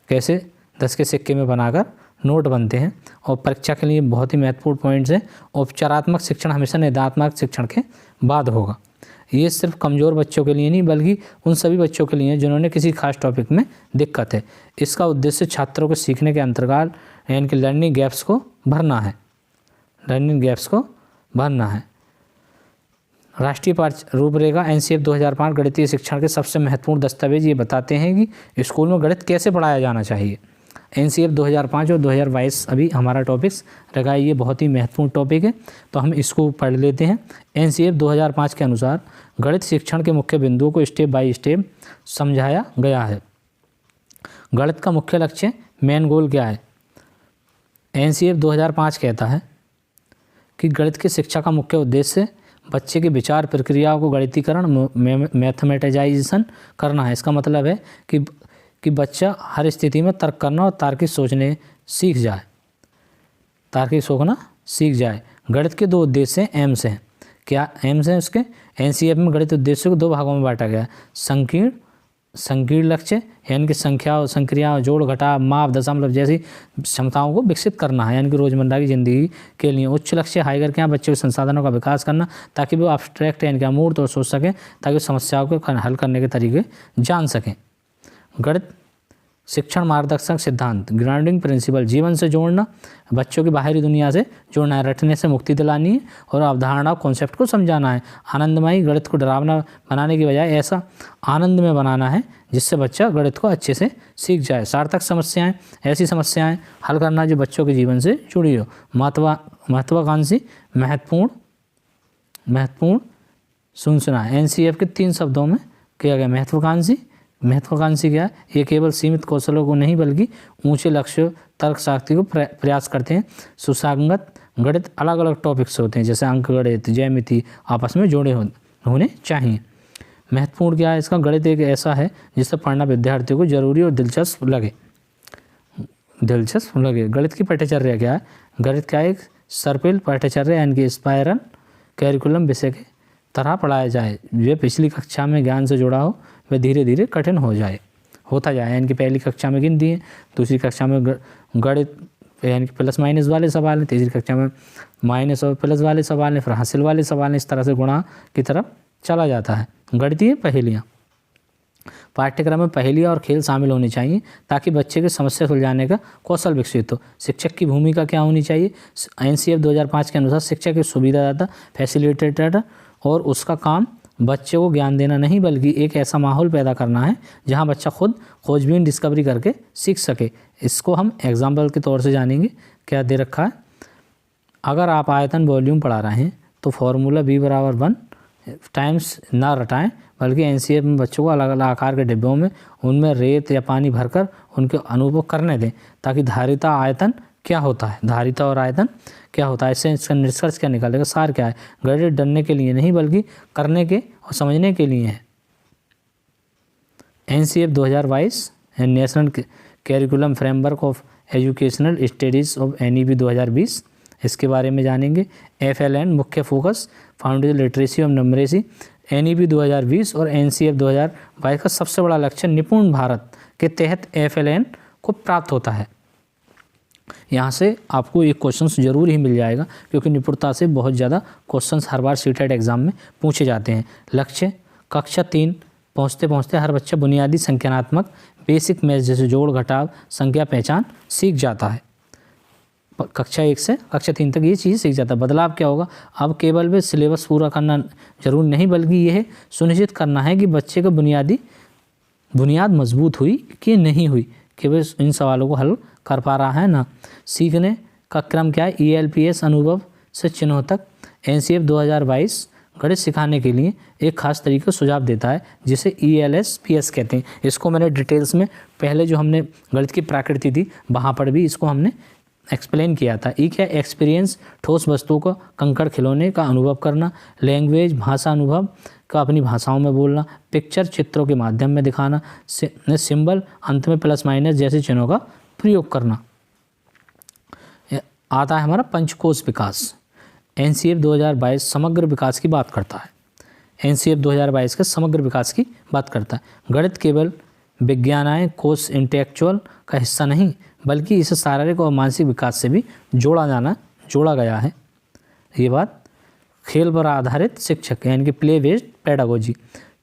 कैसे 10 के सिक्के में बनाकर नोट बनते हैं। और परीक्षा के लिए बहुत ही महत्वपूर्ण पॉइंट्स है। उपचारात्मक शिक्षण हमेशा निदानात्मक शिक्षण के बाद होगा। ये सिर्फ कमज़ोर बच्चों के लिए नहीं बल्कि उन सभी बच्चों के लिए जिन्होंने किसी खास टॉपिक में दिक्कत है। इसका उद्देश्य छात्रों को सीखने के अंतर्गत यानी कि लर्निंग गैप्स को भरना है। राष्ट्रीय रूपरेखा एनसीएफ 2005 गणितीय शिक्षण के सबसे महत्वपूर्ण दस्तावेज ये बताते हैं कि स्कूल में गणित कैसे पढ़ाया जाना चाहिए। एनसीएफ 2005 और 2022 अभी हमारा टॉपिक्स रखा है, ये बहुत ही महत्वपूर्ण टॉपिक है तो हम इसको पढ़ लेते हैं। एनसीएफ 2005 के अनुसार गणित शिक्षण के मुख्य बिंदुओं को स्टेप बाय स्टेप समझाया गया है। गणित का मुख्य लक्ष्य, मेन गोल क्या है। एनसीएफ 2005 कहता है कि गणित की शिक्षा का मुख्य उद्देश्य बच्चे की विचार प्रक्रियाओं को गणितीकरण मैथमेटाइजेशन करना है। इसका मतलब है कि बच्चा हर स्थिति में तर्क करना और तार्किक सोचना सीख जाए। गणित के 2 उद्देश्य एम्स हैं। क्या एम्स हैं उसके, एनसीएफ में गणित उद्देश्य को 2 भागों में बांटा गया है। संकीर्ण लक्ष्य यानी कि संक्रियाओं, जोड़ घटाव, माप, दशमलव जैसी क्षमताओं को विकसित करना है यानी कि रोजमर्रा की ज़िंदगी के लिए। उच्च लक्ष्य हाइगर के यहाँ बच्चे के संसाधनों का विकास करना ताकि वो एब्स्ट्रैक्ट यानी कि अमूर्त और सोच सकें, ताकि समस्याओं को हल करने के तरीके जान सकें। गणित शिक्षण मार्गदर्शक सिद्धांत, ग्राउंडिंग प्रिंसिपल, जीवन से जोड़ना, बच्चों की बाहरी दुनिया से जोड़ना है, रटने से मुक्ति दिलानी है और अवधारणा कॉन्सेप्ट को समझाना है। आनंदमयी, गणित को डरावना बनाने की बजाय ऐसा आनंद में बनाना है जिससे बच्चा गणित को अच्छे से सीख जाए। सार्थक समस्याएं, ऐसी समस्याएं हल करना जो बच्चों के जीवन से जुड़ी हो। महत्वाकांक्षी, महत्वपूर्ण सुनना। एनसीएफ के 3 शब्दों में किया गया। महत्वाकांक्षी क्या है, ये केवल सीमित कौशलों को नहीं बल्कि ऊंचे लक्ष्यों, तर्क शक्ति को प्रयास करते हैं। सुसंगत गणित, अलग अलग टॉपिक्स होते हैं जैसे अंक गणित, ज्यामिति आपस में जुड़े होने चाहिए। महत्वपूर्ण क्या है इसका, गणित एक ऐसा है जिससे पढ़ना विद्यार्थियों को जरूरी और दिलचस्प लगे। गणित की पाठ्यचर्या क्या है, गणित का एक सर्पिल पाठ्यचर्या यानी कि स्पाइरल कैरिकुलम विषय के तरह पढ़ाया जाए। जो पिछली कक्षा में ज्ञान से जुड़ा हो वह धीरे धीरे कठिन होता जाए यानी कि पहली कक्षा में गिनती है, दूसरी कक्षा में गणित यानी कि प्लस माइनस वाले सवाल हैं, तीसरी कक्षा में माइनस और प्लस वाले सवाल हैं, फिर हासिल वाले सवाल हैं। इस तरह से गुणा की तरफ चला जाता है। गणितीय पहेलियाँ, पाठ्यक्रम में पहेलियाँ और खेल शामिल होने चाहिए ताकि बच्चे के समस्या सुलझाने का कौशल विकसित हो। शिक्षक की भूमिका क्या होनी चाहिए, एनसीएफ 2005 के अनुसार शिक्षक एक सुविधादाता, फैसिलिटेटर और उसका काम बच्चे को ज्ञान देना नहीं बल्कि एक ऐसा माहौल पैदा करना है जहां बच्चा खुद खोजबीन डिस्कवरी करके सीख सके। इसको हम एग्जाम्पल के तौर से जानेंगे। क्या दे रखा है, अगर आप आयतन वॉल्यूम पढ़ा रहे हैं तो फॉर्मूला V = 1 टाइम्स ना रटाएं, बल्कि एनसीएफ में बच्चों को अलग अलग आकार के डिब्बों में उनमें रेत या पानी भरकर उनके अनुभव करने दें, ताकि धारिता आयतन क्या होता है, धारिता और आयतन क्या होता है, इससे इसका निष्कर्ष क्या निकालेगा, सार क्या है। गणित डरने के लिए नहीं बल्कि करने के और समझने के लिए है। NCF 2022 national curriculum framework of educational studies of NEP 2020, इसके बारे में जानेंगे। एफएलएन मुख्य फोकस फाउंडेशन लिटरेसी और न्यूमरेसी, एनईपी 2020 और एनसीएफ 2022 का सबसे बड़ा लक्ष्य निपुण भारत के तहत एफएलएन को प्राप्त होता है। यहाँ से आपको एक क्वेश्चन जरूर ही मिल जाएगा, क्योंकि निपुणता से बहुत ज़्यादा क्वेश्चंस हर बार सीटेट एग्जाम में पूछे जाते हैं। लक्ष्य कक्षा 3 पहुँचते पहुँचते हर बच्चा बुनियादी संख्यानात्मक बेसिक मैथ जैसे जोड़ घटाव संख्या पहचान सीख जाता है। कक्षा 1 से कक्षा 3 तक ये चीज़ सीख जाता है। बदलाव क्या होगा, अब केवल वे सिलेबस पूरा करना जरूर नहीं, बल्कि यह सुनिश्चित करना है कि बच्चे का बुनियाद मजबूत हुई कि नहीं हुई, कि वे इन सवालों को हल कर पा रहा है ना। सीखने का क्रम क्या है, ELPS अनुभव से चिन्हों तक। एनसीएफ 2022 गणित सिखाने के लिए एक खास तरीके का सुझाव देता है, जिसे ELSPS कहते हैं। इसको मैंने डिटेल्स में पहले जो हमने गणित की प्रकृति थी वहाँ पर भी इसको हमने एक्सप्लेन किया था। एक है एक्सपीरियंस, ठोस वस्तुओं का कंकड़ खिलौने का अनुभव करना। लैंग्वेज, भाषा अनुभव का अपनी भाषाओं में बोलना। पिक्चर, चित्रों के माध्यम में दिखाना। सिंबल, अंत में प्लस माइनस जैसे चिन्हों का प्रयोग करना। आता है हमारा पंचकोश विकास। एनसीएफ 2022 समग्र विकास की बात करता है। एनसीएफ 2022 के समग्र विकास की बात करता है। गणित केवल विज्ञानाय कोश इंटेलेक्चुअल का हिस्सा नहीं, बल्कि इसे शारीरिक और मानसिक विकास से भी जोड़ा गया है। ये बात खेल पर आधारित शिक्षक यानी कि प्ले बेस्ड पेडागोजी।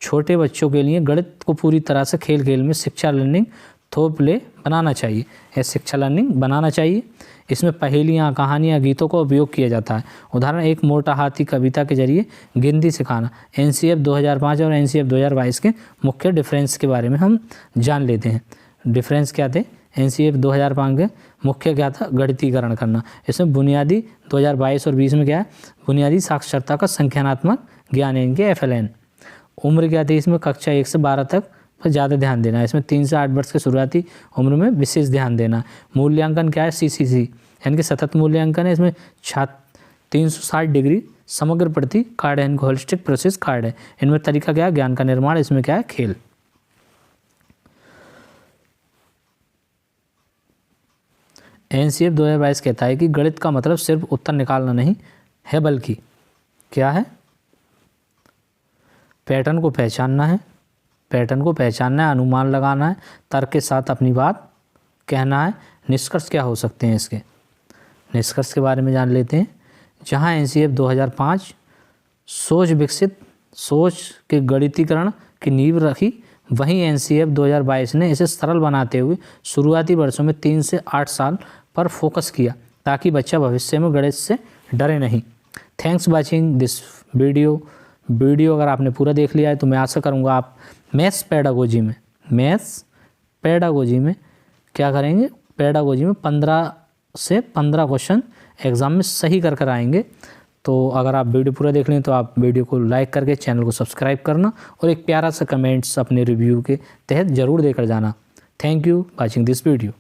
छोटे बच्चों के लिए गणित को पूरी तरह से खेल में शिक्षा लर्निंग थ्रो प्ले बनाना चाहिए, या शिक्षा लर्निंग बनाना चाहिए। इसमें पहेलियाँ, कहानियाँ, गीतों का उपयोग किया जाता है। उदाहरण, एक मोटा हाथी कविता के जरिए गिनती सिखाना। एनसीएफ 2005 और एनसीएफ 2022 के मुख्य डिफरेंस के बारे में हम जान लेते हैं। डिफरेंस क्या थे, एनसीएफ 2005 के मुख्य क्या था, गणितीकरण करना। इसमें बुनियादी 2022 और 20 में क्या है, बुनियादी साक्षरता का संख्यानात्मक ज्ञान है, इनके एफएलएन। उम्र क्या थी इसमें, कक्षा 1 से 12 तक पर ज़्यादा ध्यान देना है। इसमें 3 से 8 वर्ष के शुरुआती उम्र में विशेष ध्यान देना। मूल्यांकन क्या है, CCC यानी कि सतत मूल्यांकन है। इसमें 360 डिग्री समग्र प्रति कार्ड है, इनको होलिस्टिक प्रोसेस कार्ड है। इनमें तरीका क्या है, ज्ञान का निर्माण। इसमें क्या है, खेल। एनसीएफ 2022 कहता है कि गणित का मतलब सिर्फ उत्तर निकालना नहीं है, बल्कि क्या है, पैटर्न को पहचानना है, अनुमान लगाना है, तर्क के साथ अपनी बात कहना है। निष्कर्ष क्या हो सकते हैं, इसके निष्कर्ष के बारे में जान लेते हैं। जहां एनसीएफ 2005 सोच के गणितीकरण की नींव रखी, वहीं एनसीएफ 2022 ने इसे सरल बनाते हुए शुरुआती वर्षों में 3 से 8 साल पर फोकस किया, ताकि बच्चा भविष्य में गणित से डरे नहीं। थैंक्स वाचिंग दिस वीडियो अगर आपने पूरा देख लिया है तो मैं आशा करूँगा आप मैथ्स पेडागोजी में क्या करेंगे, पेडागोजी में 15 से 15 क्वेश्चन एग्ज़ाम में सही कर आएंगे। तो अगर आप वीडियो पूरा देख लें तो आप वीडियो को लाइक करके चैनल को सब्सक्राइब करना और एक प्यारा सा कमेंट्स अपने रिव्यू के तहत ज़रूर देकर जाना। Thank you watching this video.